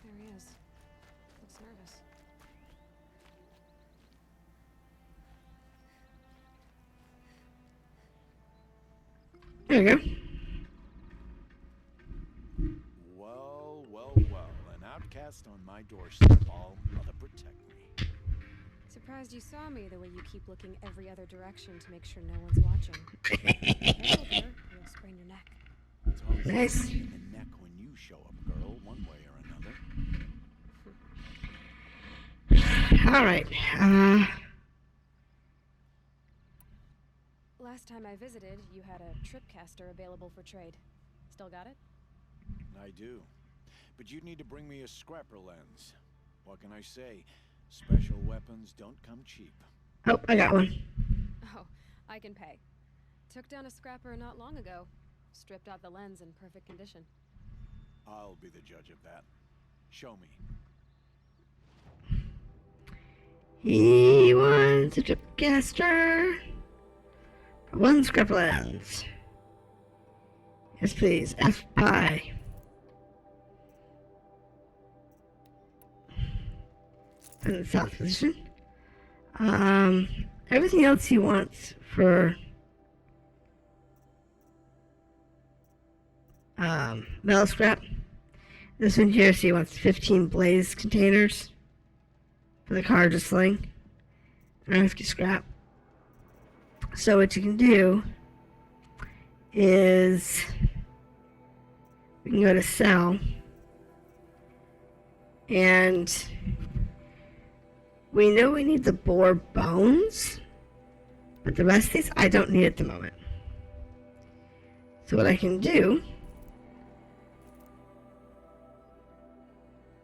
There he is. Looks nervous. There we go. Well, well, well. An outcast on my doorstep. All mother protect me. Surprised you saw me the way you keep looking every other direction to make sure no one's watching. Careful there, you'll sprain your neck. It's always Nice. in the neck when you show up, girl, one way or another. All right. Last time I visited, you had a tripcaster available for trade. Still got it? I do. But you'd need to bring me a scrapper lens. What can I say? Special weapons don't come cheap. Oh, I got one. Oh, I can pay. Took down a scrapper not long ago. Stripped out the lens in perfect condition. I'll be the judge of that. Show me. He wants a tripcaster. One scrap lens. Yes, please. F-Pie. in the south position. Everything else he wants for metal scrap. This one here, so he wants 15 blaze containers for the car to sling. And 50 scrap. So what you can do is we can go to sell, and we know we need the boar bones, but the rest of these I don't need at the moment. So what I can do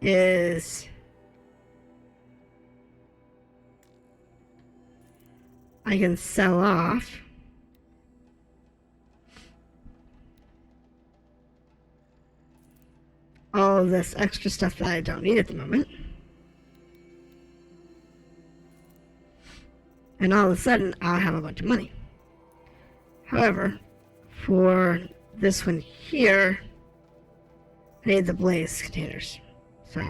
is I can sell off all of this extra stuff that I don't need at the moment. And all of a sudden, I'll have a bunch of money. However, for this one here, I need the blaze containers. So,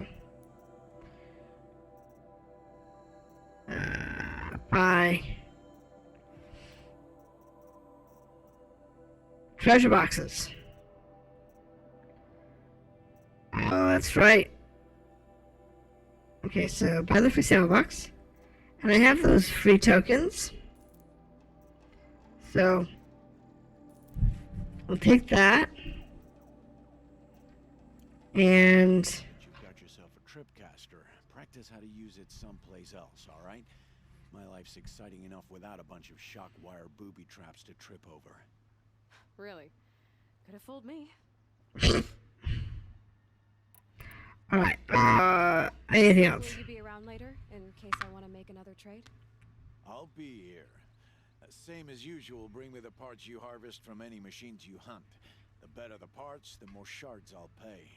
buy treasure boxes. Oh, that's right. Okay, so buy the free sample box. And I have those free tokens. So we'll take that. And You've got yourself a tripcaster. Practice how to use it someplace else, all right? My life's exciting enough without a bunch of shock wire booby traps to trip over. Really? Could have fooled me. alright, anything else? Will you be around later in case I want to make another trade? I'll be here. Same as usual, bring me the parts you harvest from any machines you hunt. The better the parts, the more shards I'll pay.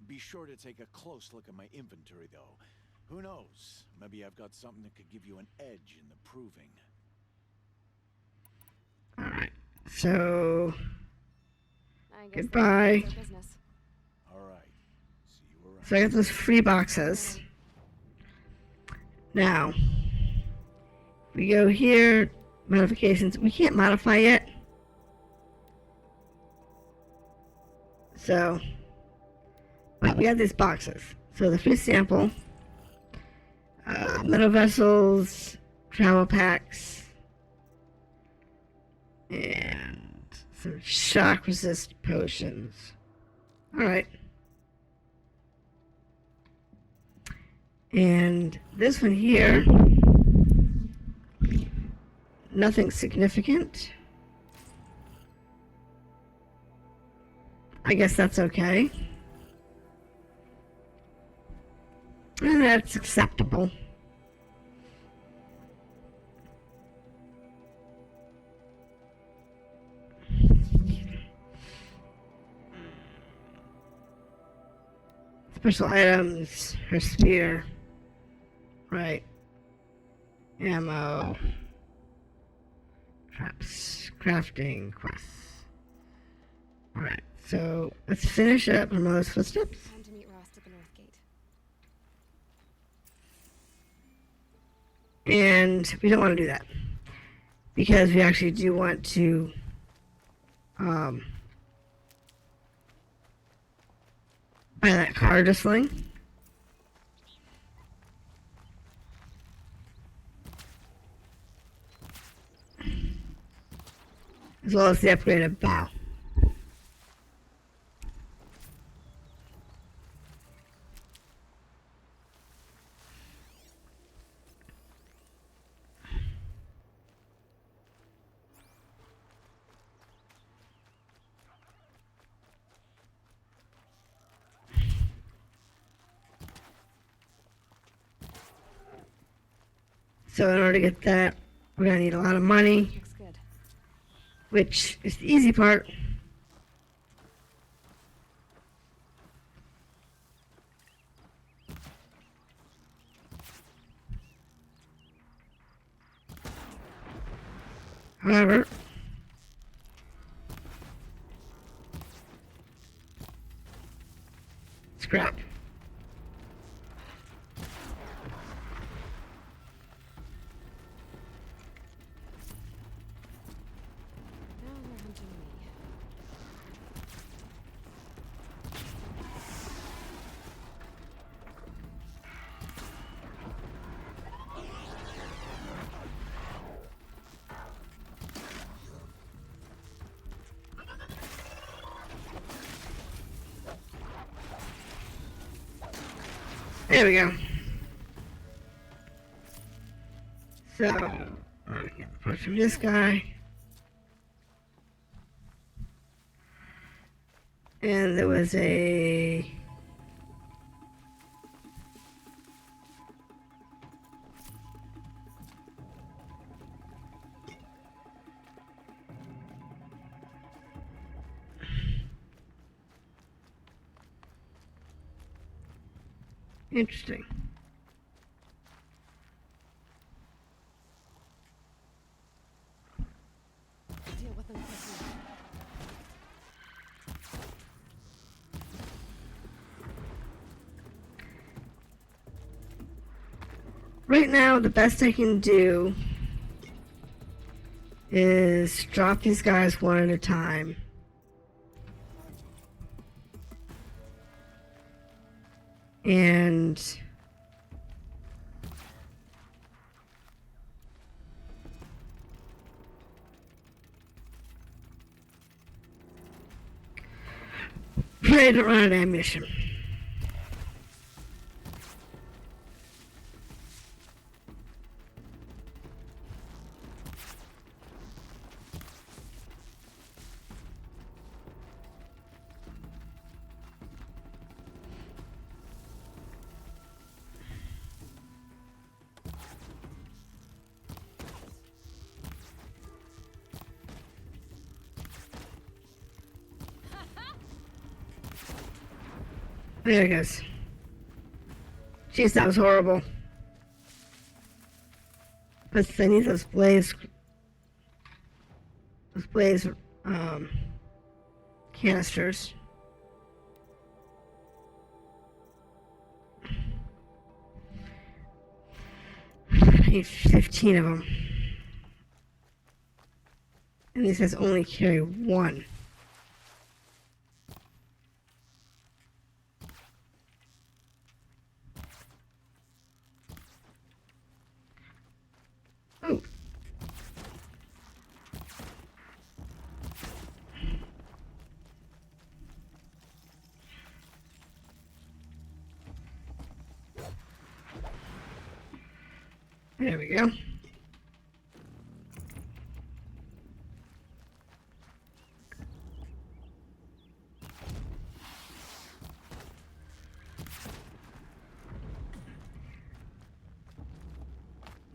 Be sure to take a close look at my inventory, though. Who knows? Maybe I've got something that could give you an edge in the proving. Alright, so I guess goodbye. that's their business. All right. See you around. So I got those free boxes. Now, we go here, modifications. We can't modify yet. So, but we got these boxes. So the free sample, metal vessels, travel packs, and some shock resist potions. Alright. And this one here, nothing significant. I guess that's okay. And that's acceptable. Special items, her spear. Right. Ammo. Traps. Crafting quests. Alright, so let's finish up on those footsteps. Time to meet Rost at the North Gate. And we don't want to do that. Because we actually do want to buy that car to sling. As well as the upgraded bow. So in order to get that, we're going to need a lot of money, Looks good. which is the easy part. However, scrap. There we go. So, apart from this guy. And there was a... Interesting. Deal with them quickly. Right now, the best I can do is drop these guys one at a time. And pray to run out of ammunition. There it goes. Jeez, that was horrible. But I need those blaze canisters. I need 15 of them. And these guys only carry one. Oh. There we go.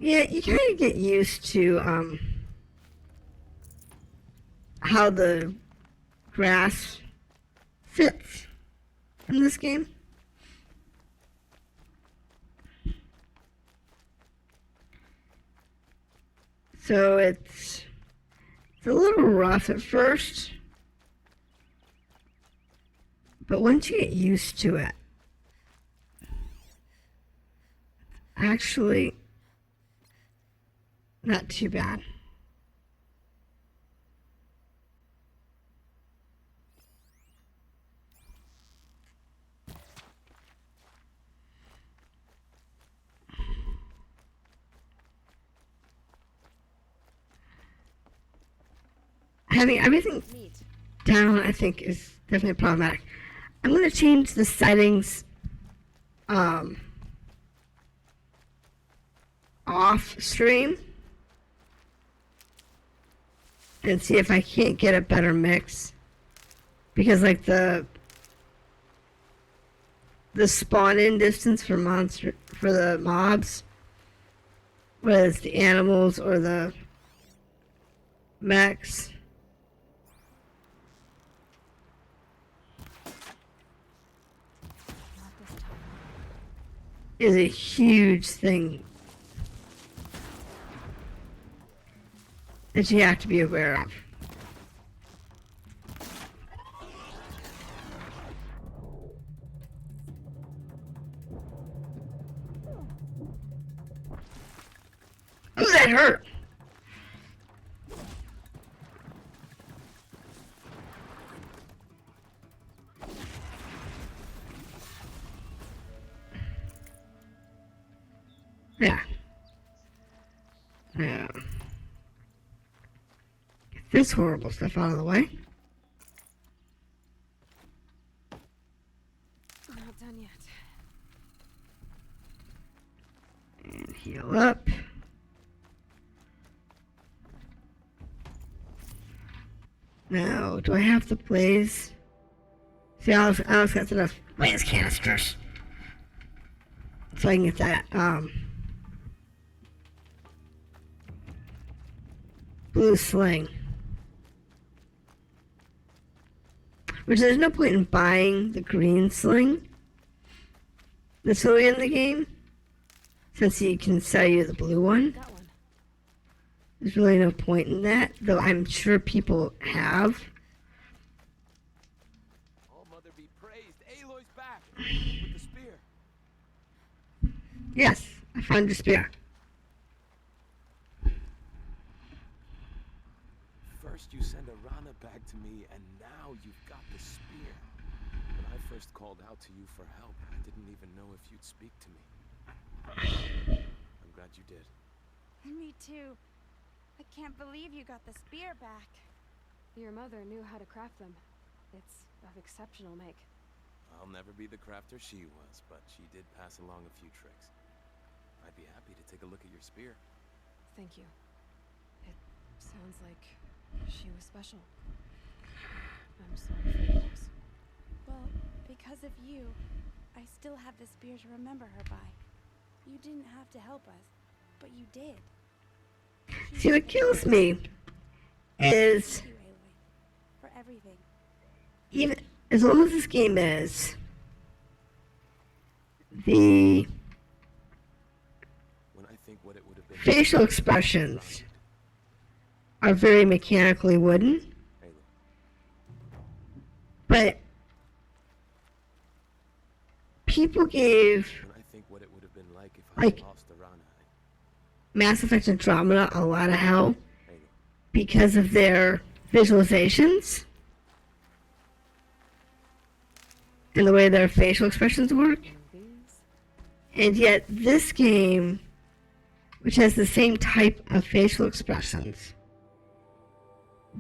Yeah, you kind of get used to how the grass fits in this game. So it's a little rough at first, but once you get used to it, actually not too bad. Having everything down, I think, is definitely problematic. I'm going to change the settings off stream and see if I can't get a better mix, because like the spawn-in distance for the mobs, whether it's the animals or the mechs, is a huge thing that you have to be aware of. Oh, that hurt. Yeah. Yeah. Get this horrible stuff out of the way. I'm not done yet. Heal up. Now, do I have the blaze? See, I was got enough blaze canisters. So I can get that, blue sling. Which there's no point in buying the green sling that's really in the game, since he can sell you the blue one. Got one. There's really no point in that, though I'm sure people have. All Mother be praised. Aloy's back with the spear. Yes, I found your spear. First you send Arana back to me, and now you've got the spear. When I first called out to you for help, I didn't even know if you'd speak to me. I'm glad you did. Me too. I can't believe you got the spear back. Your mother knew how to craft them. It's of exceptional make. I'll never be the crafter she was, but she did pass along a few tricks. I'd be happy to take a look at your spear. Thank you. It sounds like she was special. I'm sorry for your loss. Well, because of you, I still have the spear to remember her by. You didn't have to help us, but you did. See, what kills me is, Thank you, Aloy, for everything. even as long as this game is, the When I think what it would have been. facial expressions are very mechanically wooden, Aloy, but people gave when I think what it would have been like if Like- I lost Arana. Mass Effect Andromeda a lot of hell Aloy, because of their visualizations and the way their facial expressions work. One of these. And yet this game, which has the same type of facial expressions,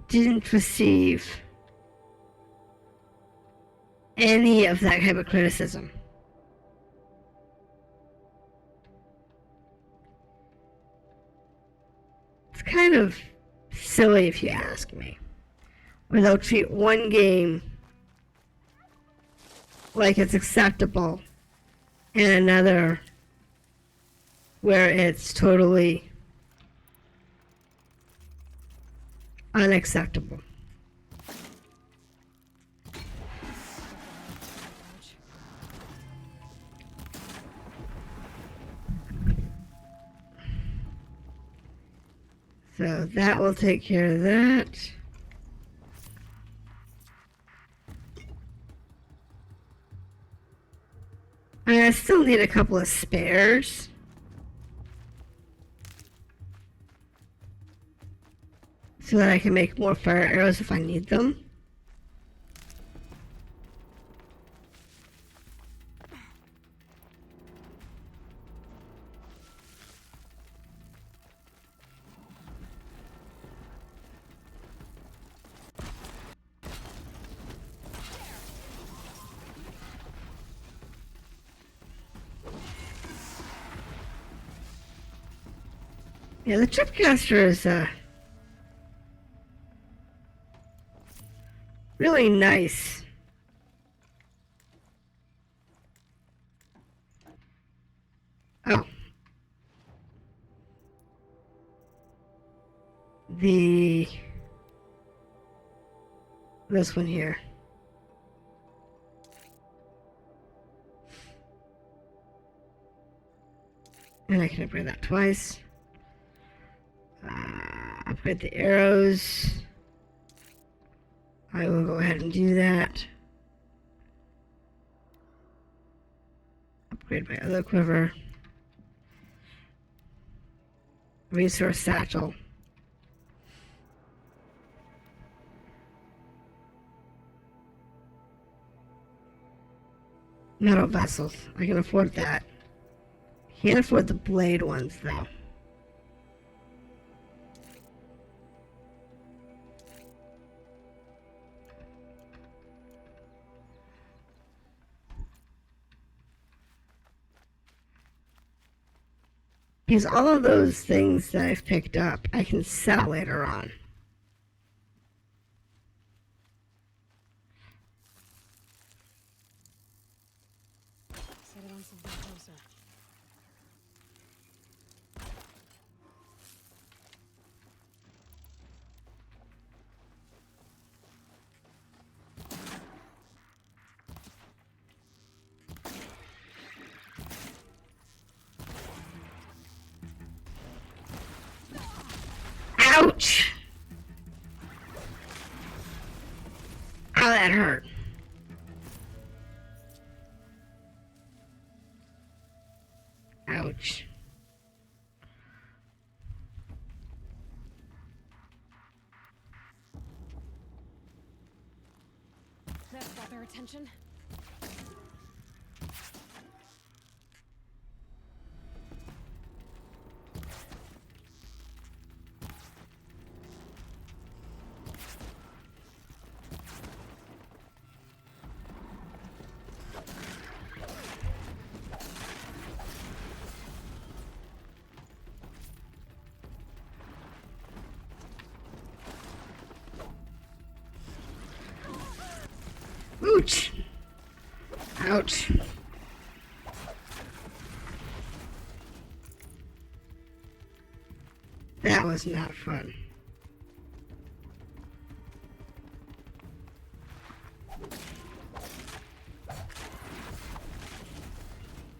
didn't receive any of that type of criticism. It's kind of silly if you ask me. Where they'll treat one game like it's acceptable and another where it's totally unacceptable. So that will take care of that. I still need a couple of spares. So that I can make more fire arrows if I need them. Yeah, the tripcaster is really nice. Oh. This one here. And I can upgrade that twice. Upgrade the arrows. I will go ahead and do that. Upgrade my other quiver. Resource satchel. Metal vessels. I can afford that. Can't afford the blade ones though. Because all of those things that I've picked up, I can sell later on. Set it on something closer. Ouch! Ow, that hurt. Ouch. That's got their attention. Ouch. Ouch. That was not fun.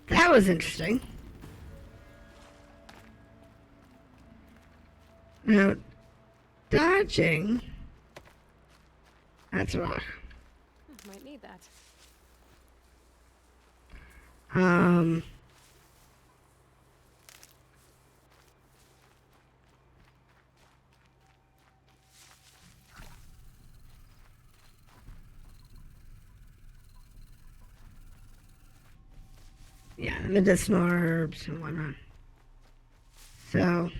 That was interesting. Now, dodging. That's a rock. Might need that. Yeah, medicinal herbs and whatnot. So,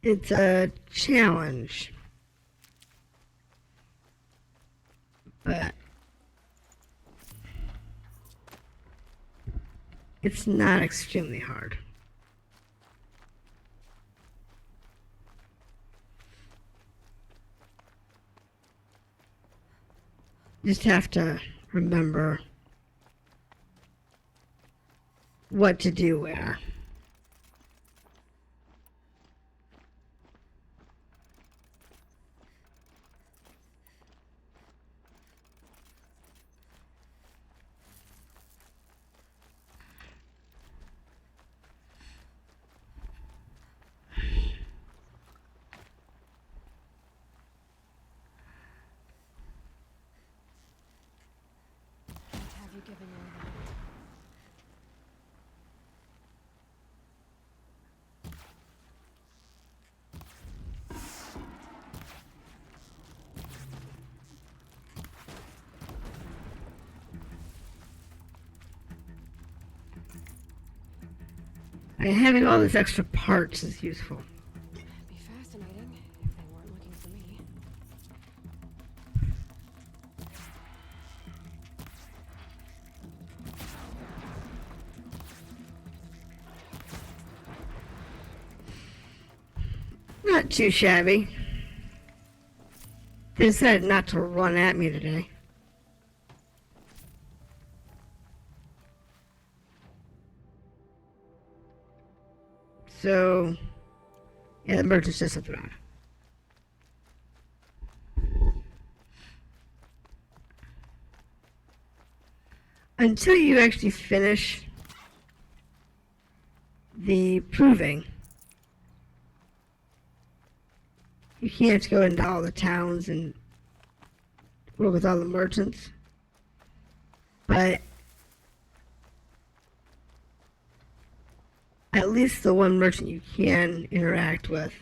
it's a challenge. But it's not extremely hard. You just have to remember what to do where. Have you given your that? And having all these extra parts is useful. It'd be fascinating if they weren't looking for me. Not too shabby. They decided not to run at me today. So, yeah, the merchant's just up around. Until you actually finish the proving, you can't go into all the towns and work with all the merchants. But at least the one merchant you can interact with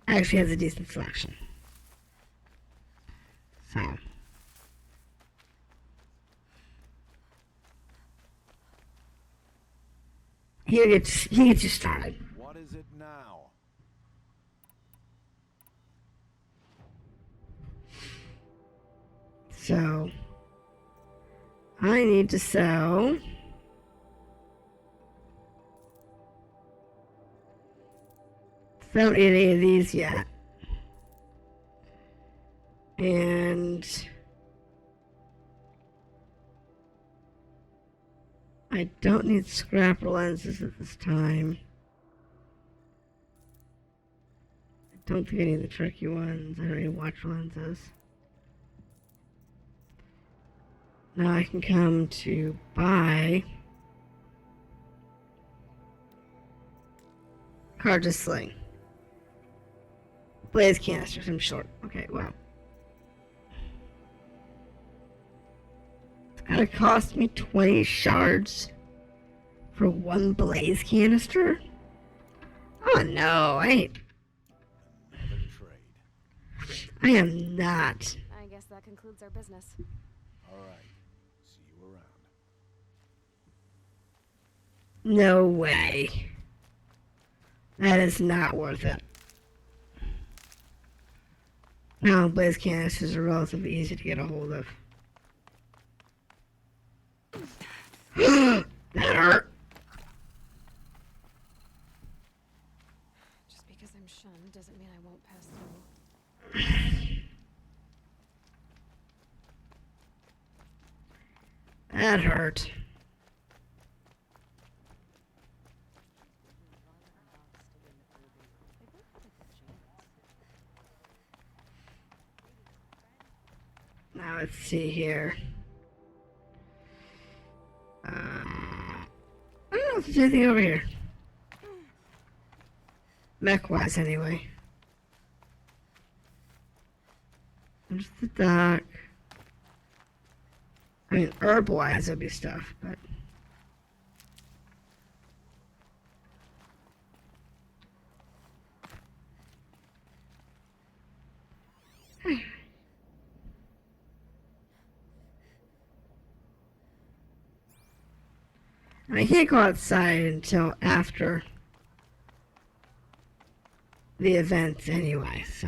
actually has a decent selection. So. He gets you started. What is it now? So, I need to sell I don't need any of these yet. And I don't need scrapper lenses at this time. I don't think I need the tricky ones. I don't need watch lenses. Now I can come to buy card to sling. Blaze canisters, I'm short. Okay, wow. It's gonna cost me 20 shards for one blaze canister? Oh no, Another trade. I am not. I guess that concludes our business. All right. See you around. No way. That is not worth it. Now, blaze canisters are relatively easy to get a hold of. That hurt. Just because I'm shunned doesn't mean I won't pass through. That hurt. Now let's see here. I don't know if there's anything over here. Mech-wise, anyway. There's the dock. I mean, herb-wise, there'll be stuff, but... And I can't go outside until after the event anyway, so...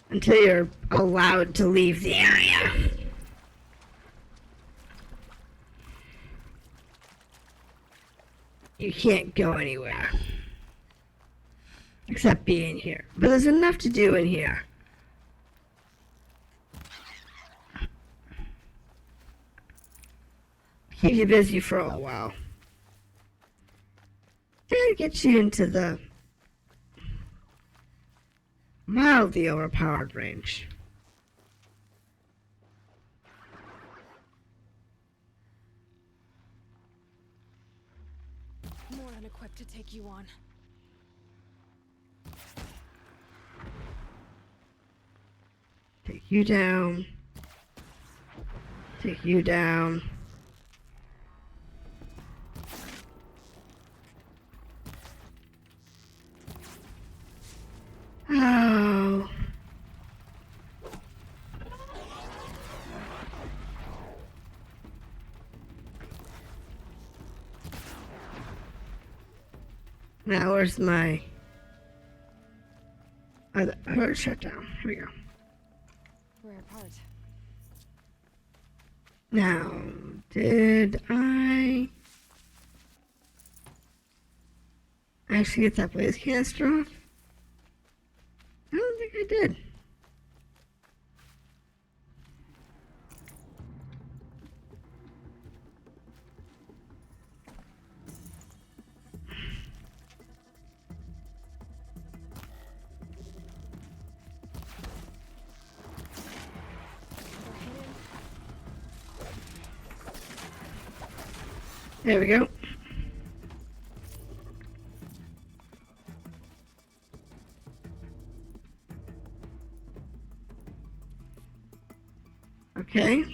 Until you're allowed to leave the area. You can't go anywhere. Except be in here. But there's enough to do in here. Keep you busy for a while. And get you into the mildly overpowered range. More unequipped to take you on. Take you down. Take you down. Oh. Now where's my other shutdown? Here we go. Rare part. Now, did I actually get that blaze canister off? I don't think I did. There we go. Okay.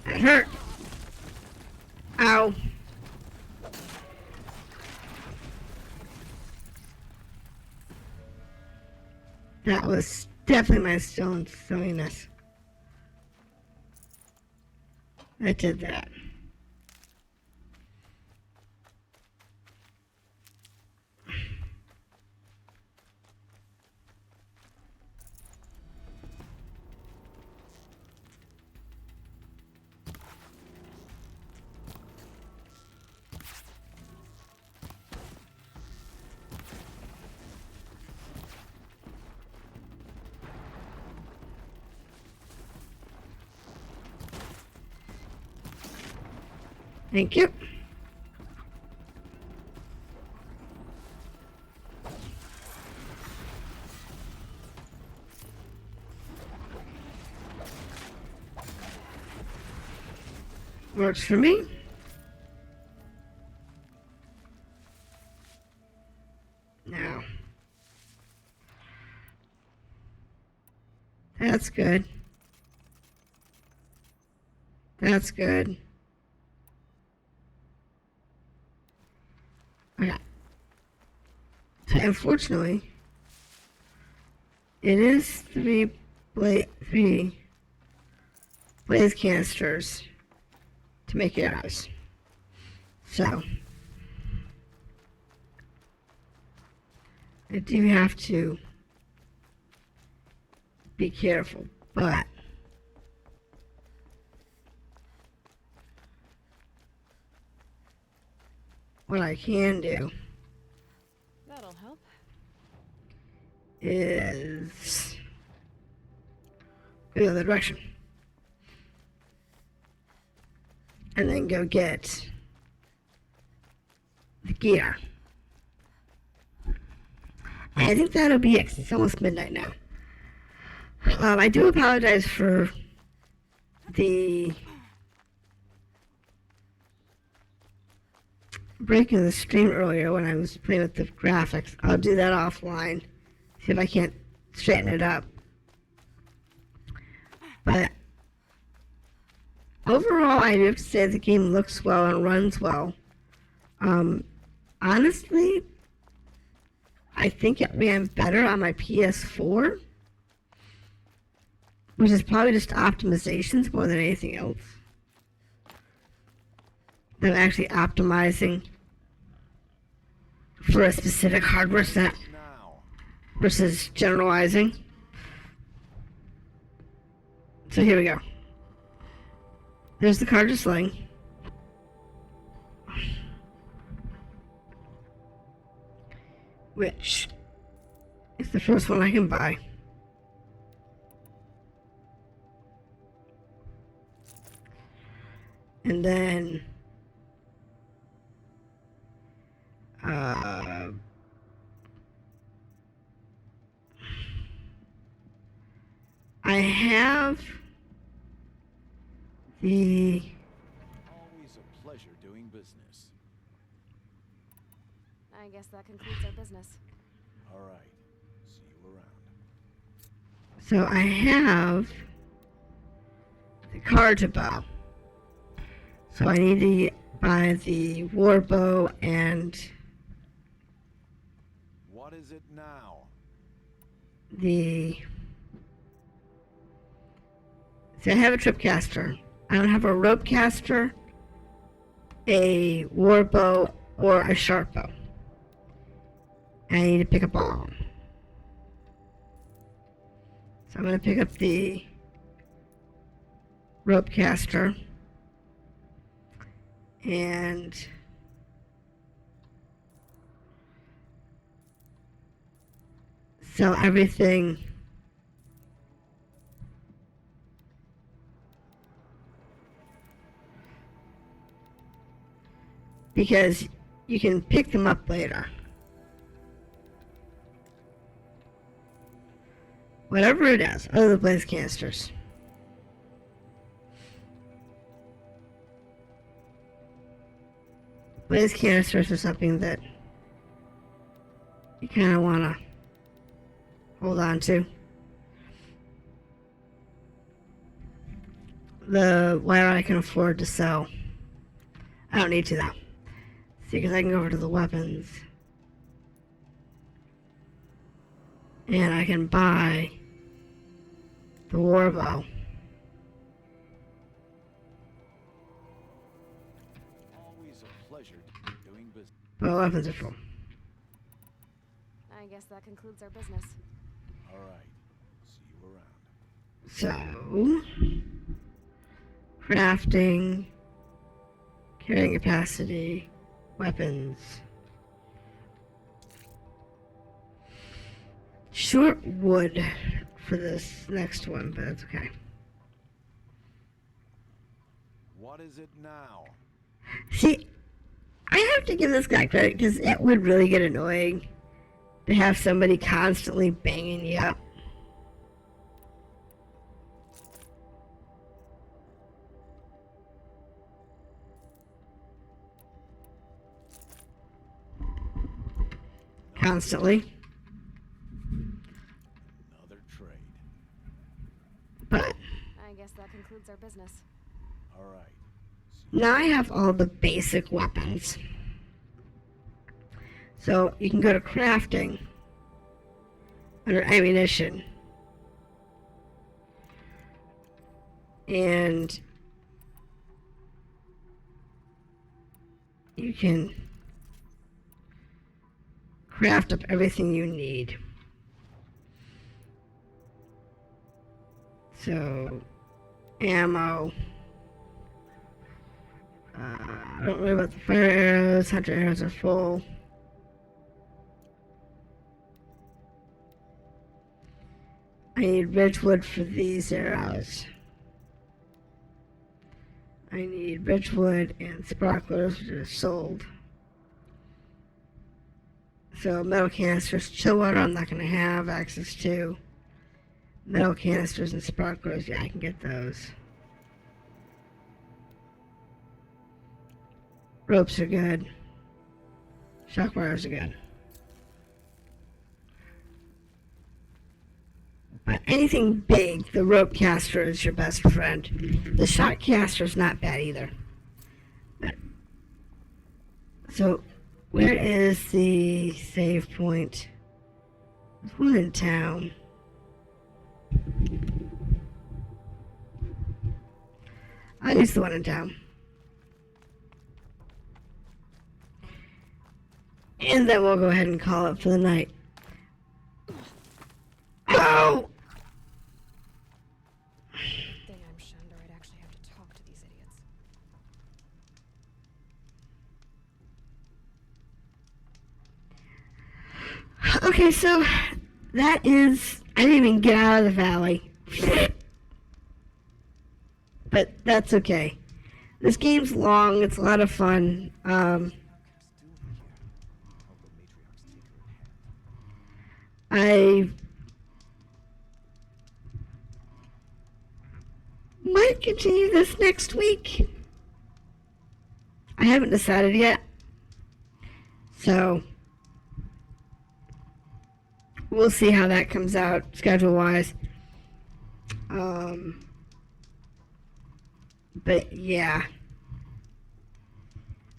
That hurt. Ow. That was definitely my stone silliness. I did that. Thank you. Works for me. Now. That's good. That's good. Okay. So unfortunately, it is three blaze canisters to make arrows. So I do have to be careful, but what I can do That'll help. is go the other direction. And then go get the gear. I think that'll be it, 'cause it's almost midnight now. I do apologize for the break in the stream earlier when I was playing with the graphics. I'll do that offline, see if I can't straighten it up. But overall, I have to say the game looks well and runs well. Honestly, I think it ran better on my PS4, which is probably just optimizations more than anything else. Than actually optimizing for a specific hardware set versus generalizing. So here we go. There's the card to sling. Which is the first one I can buy. And then I have the Always a pleasure doing business. I guess that concludes our business. All right. See you around. so I have the card to bow. So I need to buy the war bow and What is it now? So I have a trip caster. I don't have a rope caster, a war bow, or a sharp bow. I need to pick up all. So I'm going to pick up the rope caster and sell everything because you can pick them up later. Whatever it is, other than blaze canisters. Blaze canisters are something that you kind of want to hold on to. The wire I can afford to sell. I don't need to though. See, because I can go over to the weapons And I can buy the war bow. Always a pleasure doing business. But weapons are full. I guess that concludes our business. All right. See you around. So, crafting, carrying capacity, weapons. Short wood for this next one, but that's okay. What is it now? See, I have to give this guy credit because it would really get annoying to have somebody constantly banging you up. Constantly. Another trade. But I guess that concludes our business. All right. now I have all the basic weapons. So you can go to crafting under ammunition. And you can craft up everything you need. So, ammo. I don't worry about the fire arrows. Hunter arrows are full. I need ridgewood for these arrows. I need ridgewood and sparklers, which are sold. So metal canisters, chill water I'm not going to have access to. Metal canisters and sparklers, yeah, I can get those. Ropes are good. Shock wires are good. But anything big, the rope caster is your best friend. The shock caster is not bad either. So, where is the save point? There's one in town. I'll use the one in town. And then we'll go ahead and call it for the night. Oh! Damn, Shunder, I'd actually have to talk to these idiots. Okay, so that is... I didn't even get out of the valley. But that's okay. This game's long, it's a lot of fun. I might continue this next week. I haven't decided yet. So, we'll see how that comes out schedule-wise. But yeah.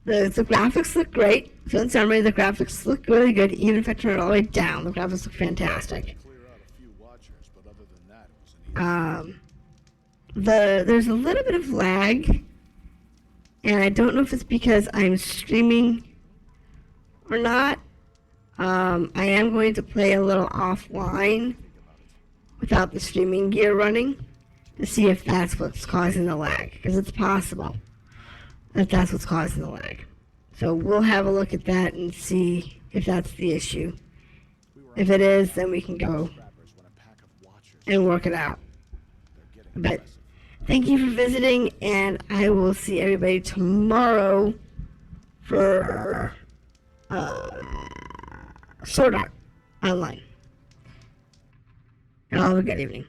The graphics look great. So in summary, the graphics look really good. Even if I turn it all the way down, the graphics look fantastic. There's a little bit of lag, and I don't know if it's because I'm streaming or not. I am going to play a little offline without the streaming gear running to see if that's what's causing the lag, because it's possible that that's what's causing the lag. So we'll have a look at that and see if that's the issue. If it is, then we can go and work it out. But thank you for visiting, and I will see everybody tomorrow for Sword Art Online. Have a good evening.